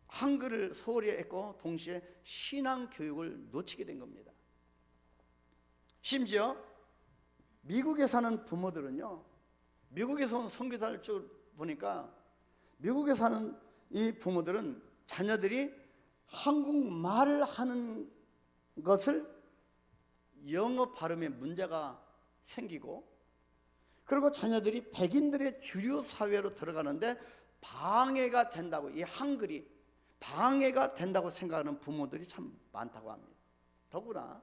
한글을 소홀히 했고 동시에 신앙 교육을 놓치게 된 겁니다. 심지어 미국에 사는 부모들은요, 미국에서 온 선교사를 쭉 보니까 미국에 사는 이 부모들은 자녀들이 한국말을 하는 것을 영어 발음에 문제가 생기고, 그리고 자녀들이 백인들의 주류 사회로 들어가는데 방해가 된다고, 이 한글이 방해가 된다고 생각하는 부모들이 참 많다고 합니다. 더구나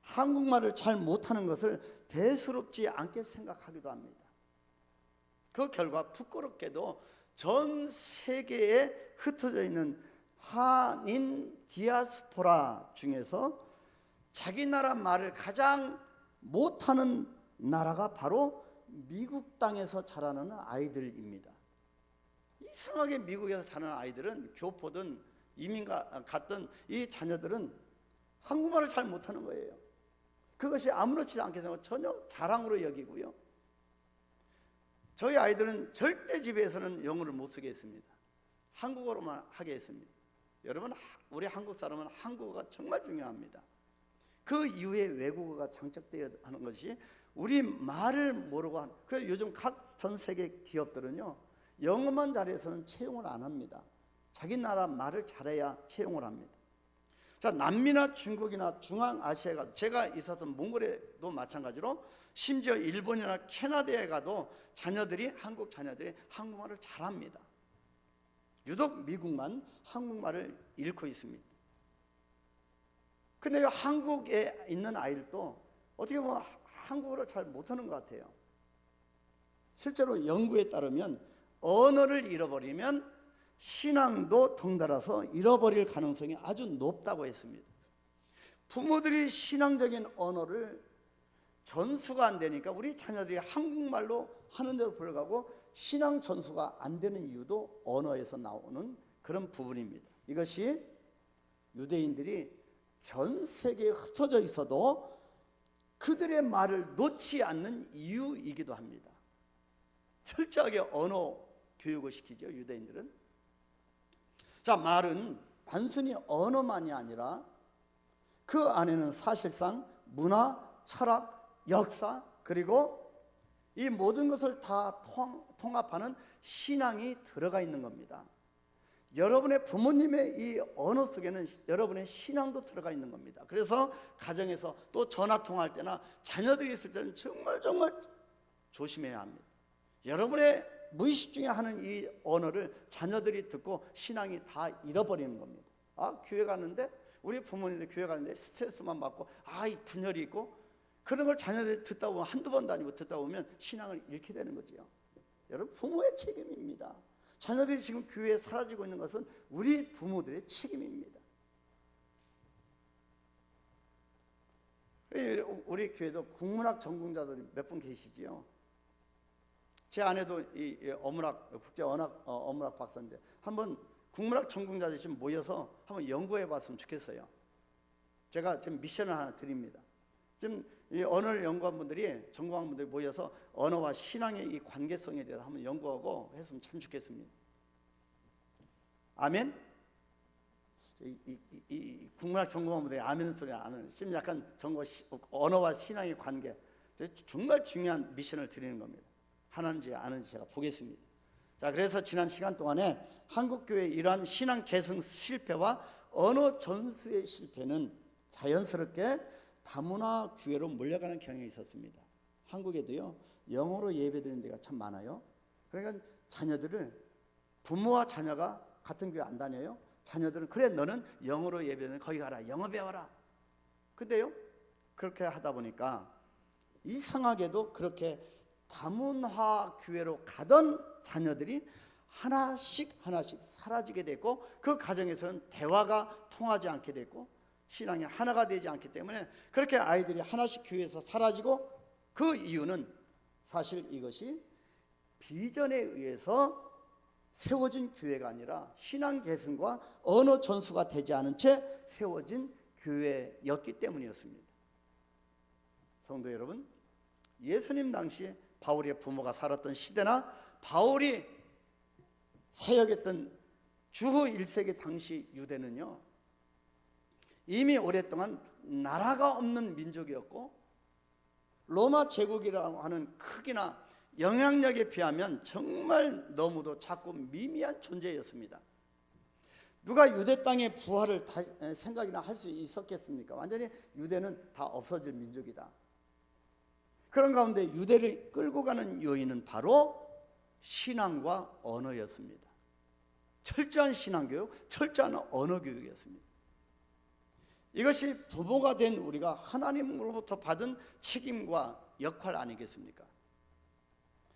한국말을 잘 못하는 것을 대수롭지 않게 생각하기도 합니다. 그 결과 부끄럽게도 전 세계에 흩어져 있는 한인 디아스포라 중에서 자기 나라 말을 가장 못하는 나라가 바로 미국 땅에서 자라는 아이들입니다. 이상하게 미국에서 자라는 아이들은 교포든 이민 갔던 이 자녀들은 한국말을 잘 못하는 거예요. 그것이 아무렇지도 않게 생각하고 전혀 자랑으로 여기고요. 저희 아이들은 절대 집에서는 영어를 못 쓰게 했습니다. 한국어로만 하게 했습니다. 여러분, 우리 한국 사람은 한국어가 정말 중요합니다. 그 이후에 외국어가 장착되어야 하는 것이 우리 말을 모르고 하는. 그래서 요즘 각 전 세계 기업들은요, 영어만 잘해서는 채용을 안 합니다. 자기 나라 말을 잘해야 채용을 합니다. 자, 남미나 중국이나 중앙아시아에 가도, 제가 있었던 몽골에도 마찬가지로, 심지어 일본이나 캐나다에 가도 한국 자녀들이 한국말을 잘합니다. 유독 미국만 한국말을 잃고 있습니다. 근데 한국에 있는 아이들도 어떻게 보면 한국어를 잘 못하는 것 같아요. 실제로 연구에 따르면 언어를 잃어버리면 신앙도 덩달아서 잃어버릴 가능성이 아주 높다고 했습니다. 부모들이 신앙적인 언어를 전수가 안 되니까 우리 자녀들이 한국말로 하는데도 불구하고 신앙 전수가 안 되는 이유도 언어에서 나오는 그런 부분입니다. 이것이 유대인들이 전 세계에 흩어져 있어도 그들의 말을 놓지 않는 이유이기도 합니다. 철저하게 언어 교육을 시키죠, 유대인들은. 자, 말은 단순히 언어만이 아니라 그 안에는 사실상 문화, 철학, 역사, 그리고 이 모든 것을 다 통합하는 신앙이 들어가 있는 겁니다. 여러분의 부모님의 이 언어 속에는 여러분의 신앙도 들어가 있는 겁니다. 그래서 가정에서 또 전화 통화할 때나 자녀들이 있을 때는 정말 조심해야 합니다. 여러분의 무의식 중에 하는 이 언어를 자녀들이 듣고 신앙이 다 잃어버리는 겁니다. 아, 교회 가는데, 우리 부모님들 교회 가는데 스트레스만 받고 이 분열이 있고, 그런 걸 자녀들이 듣다 보면, 한두 번도 아니고 듣다 보면 신앙을 잃게 되는 거지요. 여러분, 부모의 책임입니다. 자녀들이 지금 교회에 사라지고 있는 것은 우리 부모들의 책임입니다. 우리 교회도 국문학 전공자들이 몇 분 계시지요. 제 아내도 이 어문학, 국제 어문학 박사인데, 한번 국문학 전공자들이 지금 모여서 한번 연구해 봤으면 좋겠어요. 제가 지금 미션을 하나 드립니다. 지금 이 언어를 연구한 분들이, 전공한 분들이 모여서 언어와 신앙의 이 관계성에 대해서 한번 연구하고 했으면 참 좋겠습니다. 아멘? 이 국문학 전공한 분들이 아멘 소리 안 하는, 지금 약간 언어와 신앙의 관계, 정말 중요한 미션을 드리는 겁니다. 하는지 안 하는지 제가 보겠습니다. 자, 그래서 지난 시간 동안에 한국교회의 이러한 신앙 계승 실패와 언어 전수의 실패는 자연스럽게 다문화 교회로 몰려가는 경향이 있었습니다. 한국에도요, 영어로 예배드리는 데가 참 많아요. 그러니까 자녀들을, 부모와 자녀가 같은 교회 안 다녀요. 자녀들은 그래 너는 영어로 예배는 거기 가라, 영어 배워라. 근데요 그렇게 하다 보니까 이상하게도 그렇게 다문화 교회로 가던 자녀들이 하나씩 사라지게 됐고, 그 가정에서는 대화가 통하지 않게 됐고 신앙이 하나가 되지 않기 때문에 그렇게 아이들이 하나씩 교회에서 사라지고, 그 이유는 사실 이것이 비전에 의해서 세워진 교회가 아니라 신앙 계승과 언어 전수가 되지 않은 채 세워진 교회였기 때문이었습니다. 성도 여러분, 예수님 당시에 바울의 부모가 살았던 시대나 바울이 사역했던 주후 1세기 당시 유대는요 이미 오랫동안 나라가 없는 민족이었고, 로마 제국이라고 하는 크기나 영향력에 비하면 정말 너무도 작고 미미한 존재였습니다. 누가 유대 땅의 부활을 생각이나 할 수 있었겠습니까? 완전히 유대는 다 없어질 민족이다. 그런 가운데 유대를 끌고 가는 요인은 바로 신앙과 언어였습니다. 철저한 신앙교육, 철저한 언어교육이었습니다. 이것이 부모가 된 우리가 하나님으로부터 받은 책임과 역할 아니겠습니까?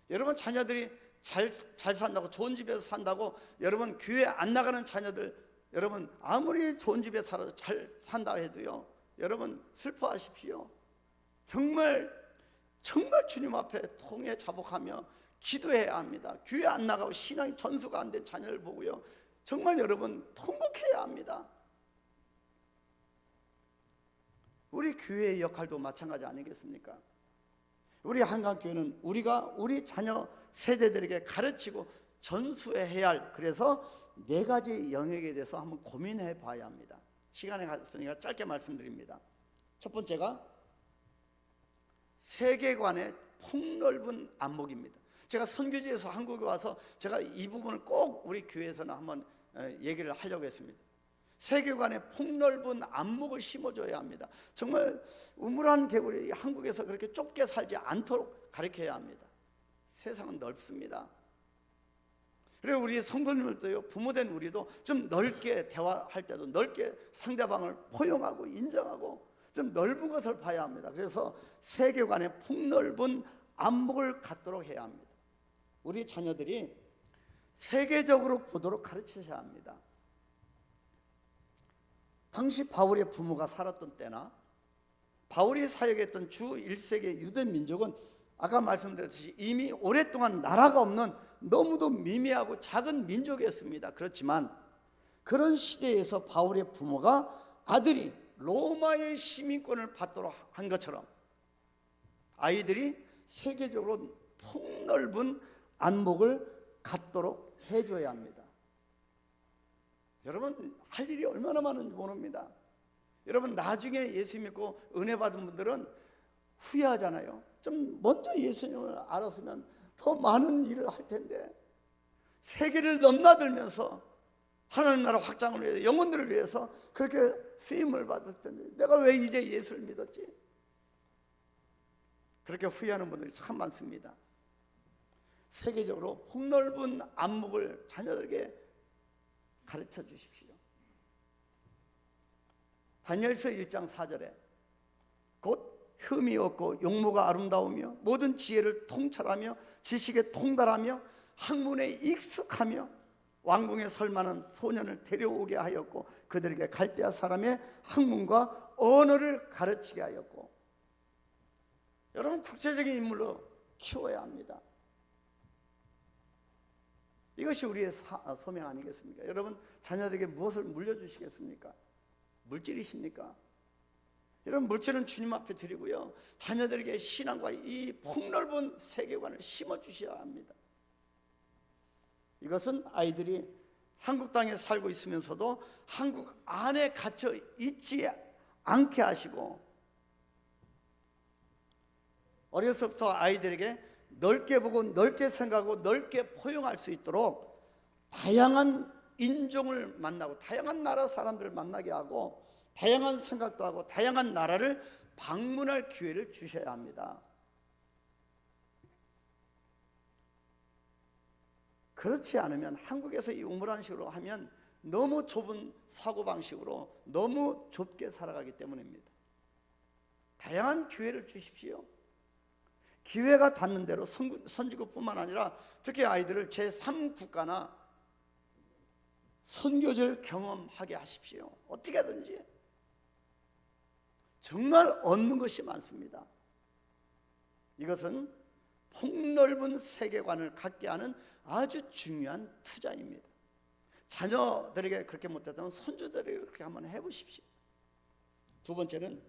여러분 자녀들이 잘 산다고, 좋은 집에서 산다고, 여러분 교회 안 나가는 자녀들, 여러분 아무리 좋은 집에 살아서 잘 산다 해도요 여러분 슬퍼하십시오. 정말 주님 앞에 통해 자복하며 기도해야 합니다. 교회 안 나가고 신앙이 전수가 안 된 자녀를 보고요 정말 여러분 통곡해야 합니다. 우리 교회의 역할도 마찬가지 아니겠습니까? 우리 한강교회는 우리가 우리 자녀 세대들에게 가르치고 전수해야 할, 그래서 4가지 영역에 대해서 한번 고민해 봐야 합니다. 시간이 갔으니까 짧게 말씀드립니다. 첫 번째가 세계관의 폭넓은 안목입니다. 제가 선교지에서 한국에 와서 제가 이 부분을 꼭 우리 교회에서는 한번 얘기를 하려고 했습니다. 세계관의 폭넓은 안목을 심어줘야 합니다. 정말 우물한 개구리 한국에서 그렇게 좁게 살지 않도록 가르쳐야 합니다. 세상은 넓습니다. 그리고 우리 성도님들도요, 부모된 우리도 좀 넓게 대화할 때도 넓게 상대방을 포용하고 인정하고 좀 넓은 것을 봐야 합니다. 그래서 세계관의 폭넓은 안목을 갖도록 해야 합니다. 우리 자녀들이 세계적으로 보도록 가르치셔야 합니다. 당시 바울의 부모가 살았던 때나 바울이 사역했던 주 1세기의 유대 민족은 아까 말씀드렸듯이 이미 오랫동안 나라가 없는 너무도 미미하고 작은 민족이었습니다. 그렇지만 그런 시대에서 바울의 부모가 아들이 로마의 시민권을 받도록 한 것처럼 아이들이 세계적으로 폭넓은 안목을 갖도록 해줘야 합니다. 여러분 할 일이 얼마나 많은지 모릅니다. 여러분 나중에 예수 믿고 은혜 받은 분들은 후회하잖아요. 좀 먼저 예수님을 알았으면 더 많은 일을 할 텐데, 세계를 넘나들면서 하나님 나라 확장을 위해서, 영혼들을 위해서 그렇게 쓰임을 받을 텐데 내가 왜 이제 예수를 믿었지? 그렇게 후회하는 분들이 참 많습니다. 세계적으로 폭넓은 안목을 자녀들에게 가르쳐 주십시오. 다니엘서 1장 4절에 곧 흠이 없고 용모가 아름다우며 모든 지혜를 통찰하며 지식에 통달하며 학문에 익숙하며 왕궁에 설만한 소년을 데려오게 하였고 그들에게 갈대아 사람의 학문과 언어를 가르치게 하였고. 여러분 국제적인 인물로 키워야 합니다. 이것이 우리의 소명 아니겠습니까? 여러분 자녀들에게 무엇을 물려주시겠습니까? 물질이십니까? 여러분 물질은 주님 앞에 드리고요, 자녀들에게 신앙과 이 폭넓은 세계관을 심어주셔야 합니다. 이것은 아이들이 한국 땅에 살고 있으면서도 한국 안에 갇혀 있지 않게 하시고, 어려서부터 아이들에게 넓게 보고 넓게 생각하고 넓게 포용할 수 있도록 다양한 인종을 만나고 다양한 나라 사람들을 만나게 하고 다양한 생각도 하고 다양한 나라를 방문할 기회를 주셔야 합니다. 그렇지 않으면 한국에서 이 우물한 식으로 하면 너무 좁은 사고방식으로 너무 좁게 살아가기 때문입니다. 다양한 기회를 주십시오. 기회가 닿는 대로 선지국뿐만 아니라 특히 아이들을 제3국가나 선교지를 경험하게 하십시오. 어떻게 하든지. 정말 얻는 것이 많습니다. 이것은 폭넓은 세계관을 갖게 하는 아주 중요한 투자입니다. 자녀들에게 그렇게 못했다면 손주들에게 그렇게 한번 해보십시오. 두 번째는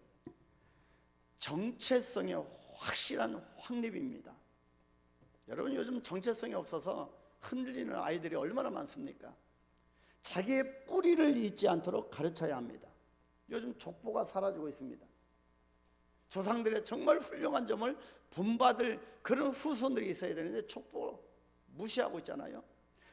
정체성의 확실한 확립입니다. 여러분, 요즘 정체성이 없어서 흔들리는 아이들이 얼마나 많습니까? 자기의 뿌리를 잊지 않도록 가르쳐야 합니다. 요즘 족보가 사라지고 있습니다. 조상들의 정말 훌륭한 점을 본받을 그런 후손들이 있어야 되는데 족보 무시하고 있잖아요.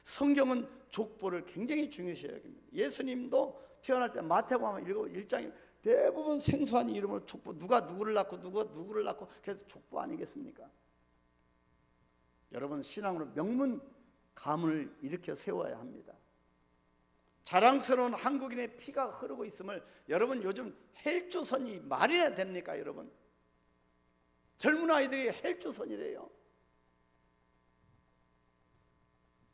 성경은 족보를 굉장히 중요시 여깁니다. 예수님도 태어날 때 마태복음 1장에 대부분 생소한 이름으로 족보, 누가 누구를 낳고 누가 누구를 낳고, 그래서 족보 아니겠습니까? 여러분, 신앙으로 명문 가문을 일으켜 세워야 합니다. 자랑스러운 한국인의 피가 흐르고 있음을, 여러분 요즘 헬조선이 말이나 됩니까? 여러분, 젊은 아이들이 헬조선이래요.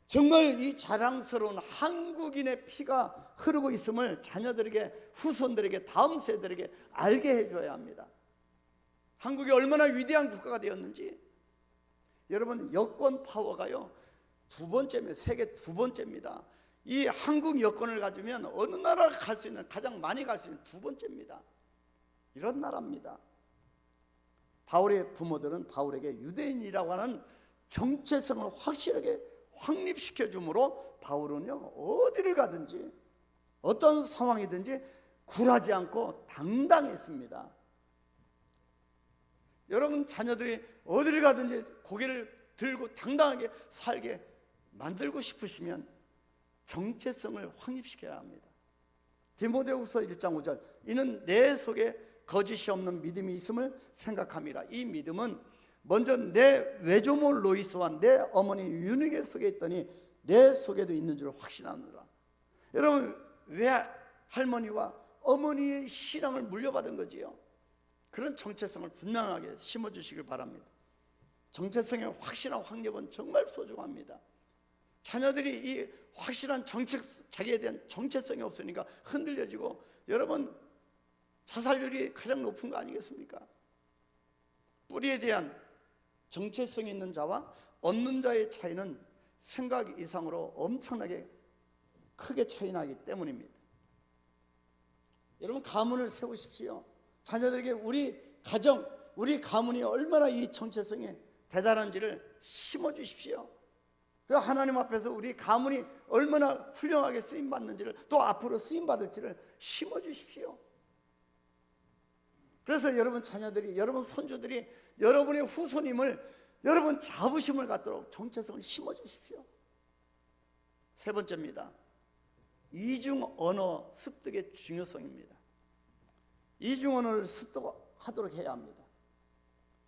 정말 이 자랑스러운 한국인의 피가 흐르고 있음을 자녀들에게, 후손들에게, 다음 세대들에게 알게 해줘야 합니다. 한국이 얼마나 위대한 국가가 되었는지. 여러분, 여권 파워가요 두 번째입니다. 세계 두 번째입니다. 이 한국 여권을 가지면 어느 나라를 갈 수 있는, 가장 많이 갈 수 있는 두 번째입니다. 이런 나라입니다. 바울의 부모들은 바울에게 유대인이라고 하는 정체성을 확실하게 확립시켜 주므로 바울은요, 어디를 가든지 어떤 상황이든지 굴하지 않고 당당했습니다. 여러분, 자녀들이 어디를 가든지 고개를 들고 당당하게 살게 만들고 싶으시면 정체성을 확립시켜야 합니다. 디모데후서 1장 5절, 이는 내 속에 거짓이 없는 믿음이 있음을 생각함이라. 이 믿음은 먼저 내 외조모 로이스와 내 어머니 유니게 속에 있더니 내 속에도 있는 줄 확신하노라. 여러분, 왜 할머니와 어머니의 신앙을 물려받은 거지요? 그런 정체성을 분명하게 심어주시길 바랍니다. 정체성의 확실한 확립은 정말 소중합니다. 자녀들이 이 확실한 자기에 대한 정체성이 없으니까 흔들려지고, 여러분, 자살률이 가장 높은 거 아니겠습니까? 뿌리에 대한 정체성이 있는 자와 없는 자의 차이는 생각 이상으로 엄청나게 크게 차이 나기 때문입니다. 여러분, 가문을 세우십시오. 자녀들에게 우리 가정, 우리 가문이 얼마나 이 정체성이 대단한지를 심어주십시오. 그리고 하나님 앞에서 우리 가문이 얼마나 훌륭하게 쓰임받는지를, 또 앞으로 쓰임받을지를 심어주십시오. 그래서 여러분 자녀들이, 여러분 손주들이 여러분의 후손임을, 여러분 자부심을 갖도록 정체성을 심어주십시오. 세 번째입니다. 이중 언어 습득의 중요성입니다. 이중 언어를 습득하도록 해야 합니다.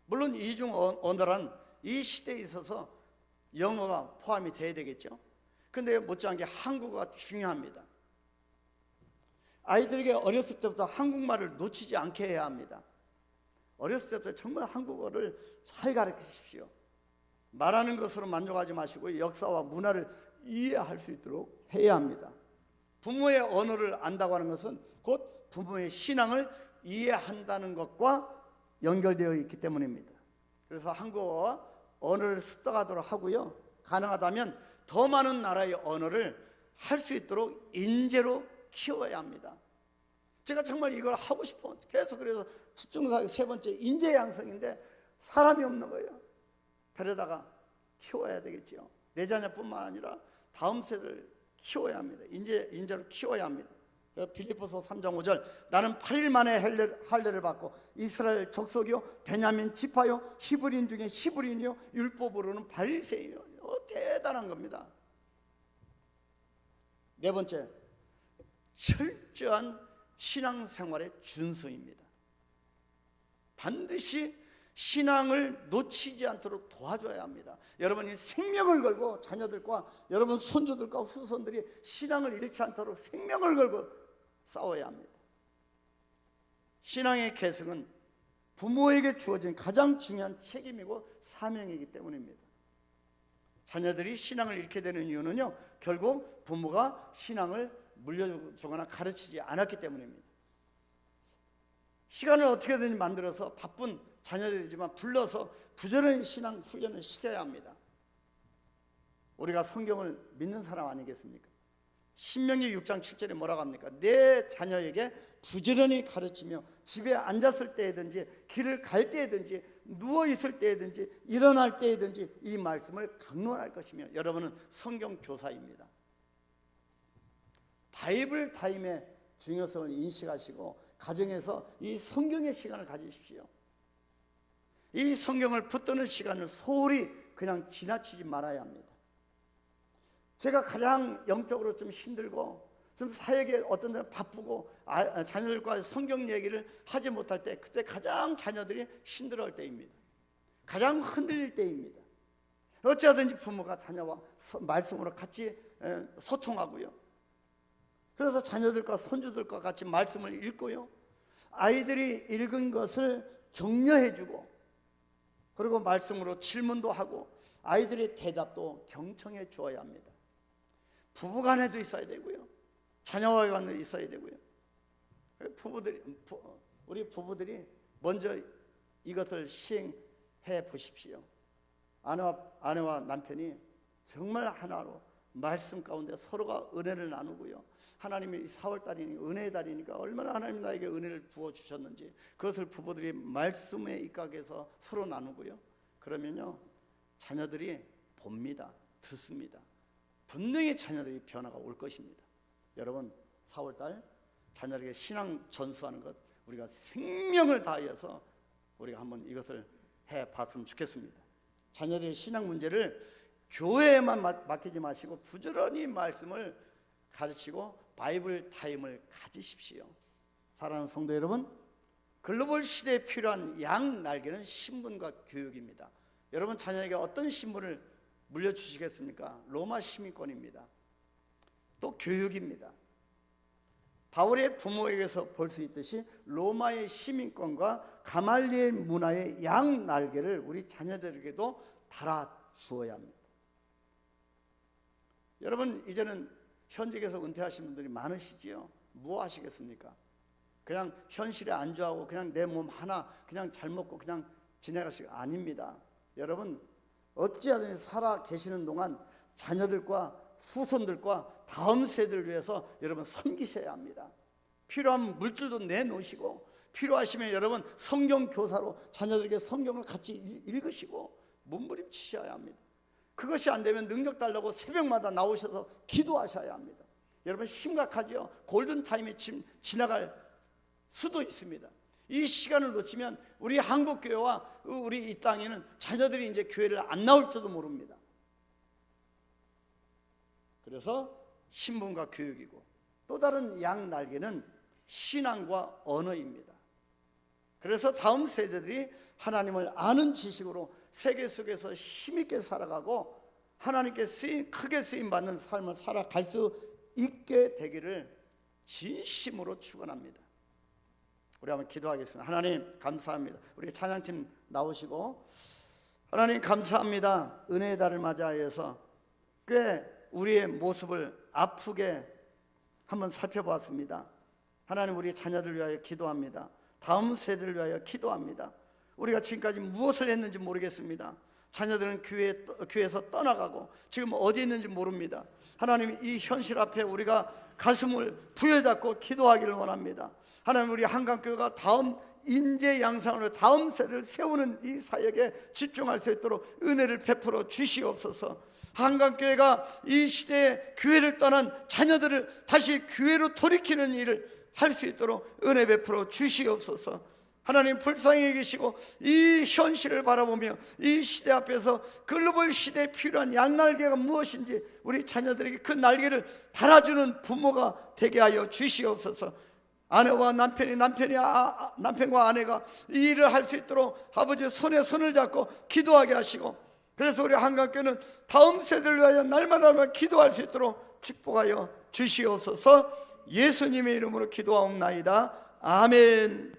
물론 이중 언어란 이 시대에 있어서 영어가 포함이 돼야 되겠죠. 근데 못지않게 한국어가 중요합니다. 아이들에게 어렸을 때부터 한국말을 놓치지 않게 해야 합니다. 어렸을 때부터 정말 한국어를 잘 가르치십시오. 말하는 것으로 만족하지 마시고 역사와 문화를 이해할 수 있도록 해야 합니다. 부모의 언어를 안다고 하는 것은 곧 부모의 신앙을 이해한다는 것과 연결되어 있기 때문입니다. 그래서 한국어와 언어를 습득하도록 하고요, 가능하다면 더 많은 나라의 언어를 할 수 있도록 인재로 키워야 합니다. 제가 정말 이걸 하고 싶어 계속, 그래서 집중사역 세 번째 인재 양성인데 사람이 없는 거예요. 데려다가 키워야 되겠죠. 내 자녀뿐만 아니라 다음 세대를 키워야 합니다. 인재로 키워야 합니다. 빌립보서 3장 5절, 나는 8일 만에 할례를 받고 이스라엘 족속이요 베냐민 지파요 히브리인 중에 히브리인이요 율법으로는 바리새인이요. 대단한 겁니다. 네 번째, 철저한 신앙생활의 준수입니다. 반드시 신앙을 놓치지 않도록 도와줘야 합니다. 여러분이 생명을 걸고 자녀들과 여러분 손주들과 후손들이 신앙을 잃지 않도록 생명을 걸고 싸워야 합니다. 신앙의 계승은 부모에게 주어진 가장 중요한 책임이고 사명이기 때문입니다. 자녀들이 신앙을 잃게 되는 이유는요, 결국 부모가 신앙을 물려주거나 가르치지 않았기 때문입니다. 시간을 어떻게든지 만들어서 바쁜 자녀들이지만 불러서 부지런히 신앙 훈련을 시켜야 합니다. 우리가 성경을 믿는 사람 아니겠습니까? 신명기 6장 7절에 뭐라고 합니까? 내 자녀에게 부지런히 가르치며 집에 앉았을 때든지 길을 갈 때든지 누워 있을 때든지 일어날 때든지 이 말씀을 강론할 것이며, 여러분은 성경 교사입니다. 바이블 타임의 중요성을 인식하시고 가정에서 이 성경의 시간을 가지십시오. 이 성경을 붙드는 시간을 소홀히 그냥 지나치지 말아야 합니다. 제가 가장 영적으로 좀 힘들고 좀 사역에 어떤 데는 바쁘고 자녀들과 성경 얘기를 하지 못할 때, 그때 가장 자녀들이 힘들어할 때입니다. 가장 흔들릴 때입니다. 어찌하든지 부모가 자녀와 말씀으로 같이 소통하고요, 그래서 자녀들과 손주들과 같이 말씀을 읽고요, 아이들이 읽은 것을 격려해주고, 그리고 말씀으로 질문도 하고 아이들의 대답도 경청해 주어야 합니다. 부부간에도 있어야 되고요, 자녀와 간에도 있어야 되고요. 우리 부부들이 먼저 이것을 시행해 보십시오. 아내와 남편이 정말 하나로 말씀 가운데 서로가 은혜를 나누고요, 하나님이 4월달이니 은혜의 달이니까 얼마나 하나님 나에게 은혜를 부어주셨는지 그것을 부부들이 말씀에 입각해서 서로 나누고요, 그러면요 자녀들이 봅니다, 듣습니다. 분명히 자녀들이 변화가 올 것입니다. 여러분, 4월달 자녀에게 신앙 전수하는 것, 우리가 생명을 다해서 우리가 한번 이것을 해봤으면 좋겠습니다. 자녀들의 신앙 문제를 교회에만 맡기지 마시고 부지런히 말씀을 가르치고 바이블 타임을 가지십시오. 사랑하는 성도 여러분, 글로벌 시대에 필요한 양 날개는 신분과 교육입니다. 여러분 자녀에게 어떤 신분을 물려주시겠습니까? 로마 시민권입니다. 또 교육입니다. 바울의 부모에게서 볼 수 있듯이 로마의 시민권과 가말리엘 문화의 양 날개를 우리 자녀들에게도 달아주어야 합니다. 여러분, 이제는 현직에서 은퇴하신 분들이 많으시지요. 뭐 하시겠습니까? 그냥 현실에 안주하고 그냥 내 몸 하나 그냥 잘 먹고 그냥 지내가시고, 아닙니다. 여러분, 어찌하든지 살아 계시는 동안 자녀들과 후손들과 다음 세대를 위해서 여러분 섬기셔야 합니다. 필요한 물질도 내놓으시고, 필요하시면 여러분 성경 교사로 자녀들에게 성경을 같이 읽으시고 몸부림치셔야 합니다. 그것이 안 되면 능력 달라고 새벽마다 나오셔서 기도하셔야 합니다. 여러분 심각하죠? 골든타임이 지나갈 수도 있습니다. 이 시간을 놓치면 우리 한국교회와 우리 이 땅에는 자녀들이 이제 교회를 안 나올지도 모릅니다. 그래서 신분과 교육이고, 또 다른 양 날개는 신앙과 언어입니다. 그래서 다음 세대들이 하나님을 아는 지식으로 세계 속에서 힘있게 살아가고 하나님께 크게 쓰임받는 삶을 살아갈 수 있게 되기를 진심으로 축원합니다. 우리 한번 기도하겠습니다. 하나님 감사합니다. 우리 찬양팀 나오시고, 하나님 감사합니다. 은혜의 달을 맞이하여서 꽤 우리의 모습을 아프게 한번 살펴보았습니다. 하나님, 우리 자녀들 위하여 기도합니다. 다음 세대를 위하여 기도합니다. 우리가 지금까지 무엇을 했는지 모르겠습니다. 자녀들은 교회에서 떠나가고 지금 어디 있는지 모릅니다. 하나님, 이 현실 앞에 우리가 가슴을 부여잡고 기도하기를 원합니다. 하나님, 우리 한강교회가 다음 인재 양상으로 다음 세대를 세우는 이 사역에 집중할 수 있도록 은혜를 베풀어 주시옵소서. 한강교회가 이 시대에 교회를 떠난 자녀들을 다시 교회로 돌이키는 일을 할 수 있도록 은혜 베풀어 주시옵소서. 하나님, 불쌍히 계시고 이 현실을 바라보며 이 시대 앞에서 글로벌 시대에 필요한 양날개가 무엇인지 우리 자녀들에게 그 날개를 달아주는 부모가 되게 하여 주시옵소서. 아내와 남편과 아내가 이 일을 할 수 있도록 아버지의 손에 손을 잡고 기도하게 하시고, 그래서 우리 한강교회는 다음 세대를 위하여 날마다 기도할 수 있도록 축복하여 주시옵소서. 예수님의 이름으로 기도하옵나이다. 아멘.